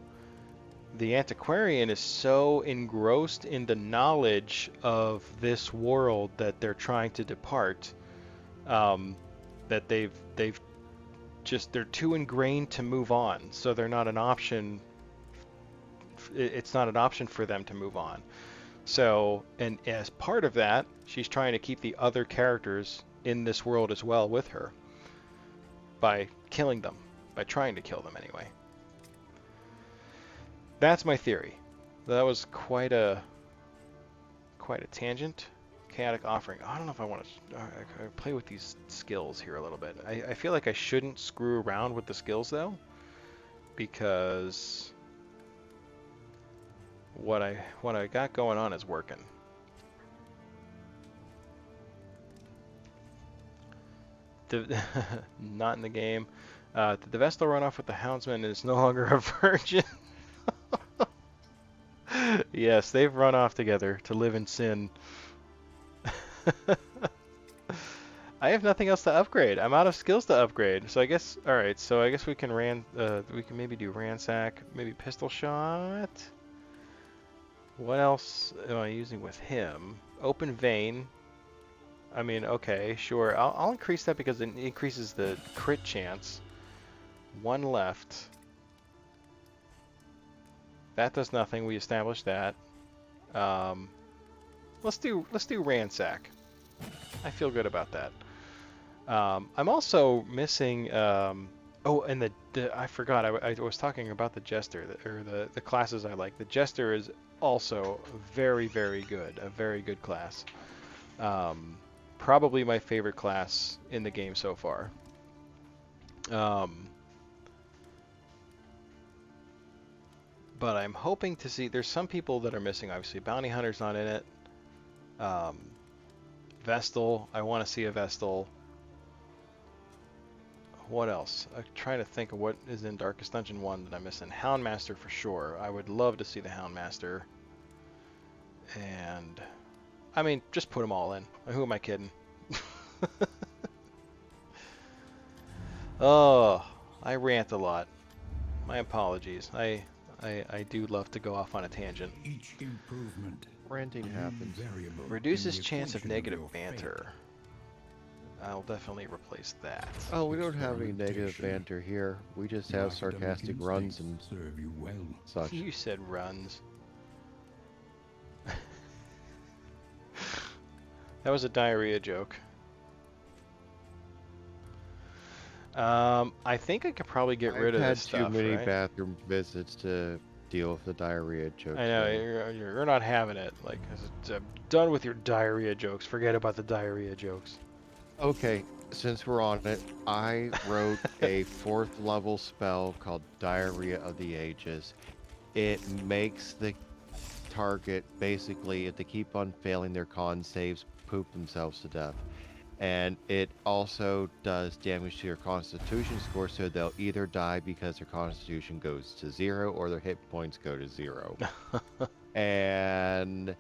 the antiquarian is so engrossed in the knowledge of this world that they're trying to depart, that they're too ingrained to move on. So they're not an option. It's not an option for them to move on. So, and as part of that, she's trying to keep the other characters in this world as well with her by killing them, by trying to kill them anyway. That's my theory. That was quite a tangent. Chaotic offering. I don't know if I want to play with these skills here a little bit. I feel like I shouldn't screw around with the skills though, because what I got going on is working. Not in the game. Did the Vestal run off with the Houndsman and is no longer a virgin? Yes, they've run off together to live in sin. I have nothing else to upgrade. I'm out of skills to upgrade. So I guess, all right. So I guess we can maybe do ransack, maybe pistol shot. What else am I using with him? Open vein. I mean, okay, sure. I'll increase that because it increases the crit chance. One left. That does nothing. We established that. Let's do ransack. I feel good about that. I'm also missing. Oh, and I forgot. I was talking about the jester, or the classes I like. The jester is also very, very good. A very good class. Probably my favorite class in the game so far. But I'm hoping to see. There's some people that are missing. Obviously, bounty hunter's not in it. Vestal. I want to see a Vestal. What else? I'm trying to think of what is in Darkest Dungeon 1 that I'm missing. Houndmaster for sure. I would love to see the Houndmaster. And I mean, just put them all in. Who am I kidding? Oh, I rant a lot. My apologies. I do love to go off on a tangent. Each improvement Ranting happens. Reduces chance of negative banter. I'll definitely replace that. Oh, we don't have any negative banter here. We just have sarcastic runs and serve you well. such. You said runs. That was a diarrhea joke. I think I could probably get rid of this stuff, I've had too many right? bathroom visits to deal with the diarrhea jokes. I know, you're not having it. Like, I'm done with your diarrhea jokes. Forget about the diarrhea jokes. Okay, since we're on it, I wrote a 4th level spell called Diarrhea of the Ages. It makes the target, basically, if they keep on failing their con saves, poop themselves to death. And it also does damage to your constitution score, so they'll either die because their constitution goes to 0 or their hit points go to 0. And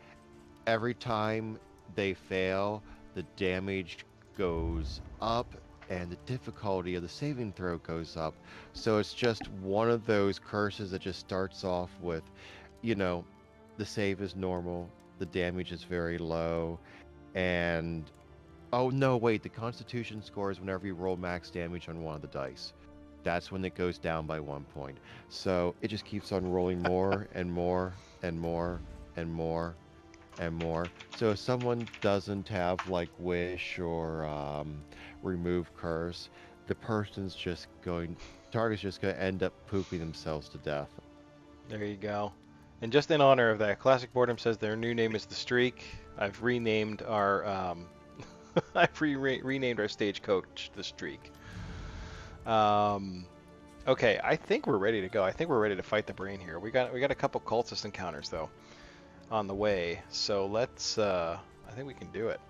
every time they fail, the damage goes up and the difficulty of the saving throw goes up. So it's just one of those curses that just starts off with, you know, the save is normal, the damage is very low, and oh no, wait, the constitution score is whenever you roll max damage on one of the dice. That's when it goes down by 1 point. So it just keeps on rolling more and more and more and more and more. So if someone doesn't have like wish or remove curse, the target's just going to end up pooping themselves to death. There you go. And just in honor of that, Classic Boredom says their new name is the Streak. I've renamed our renamed our stagecoach the Streak. Okay, I think we're ready to go. I think we're ready to fight the brain here. We got a couple cultist encounters though on the way, so let's. I think we can do it.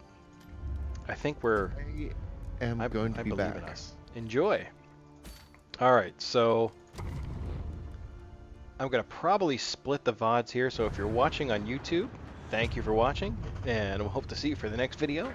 I think we're. I am going to be believe back. in us. Enjoy. All right, so I'm gonna probably split the VODs here. So if you're watching on YouTube, thank you for watching, and we'll hope to see you for the next video.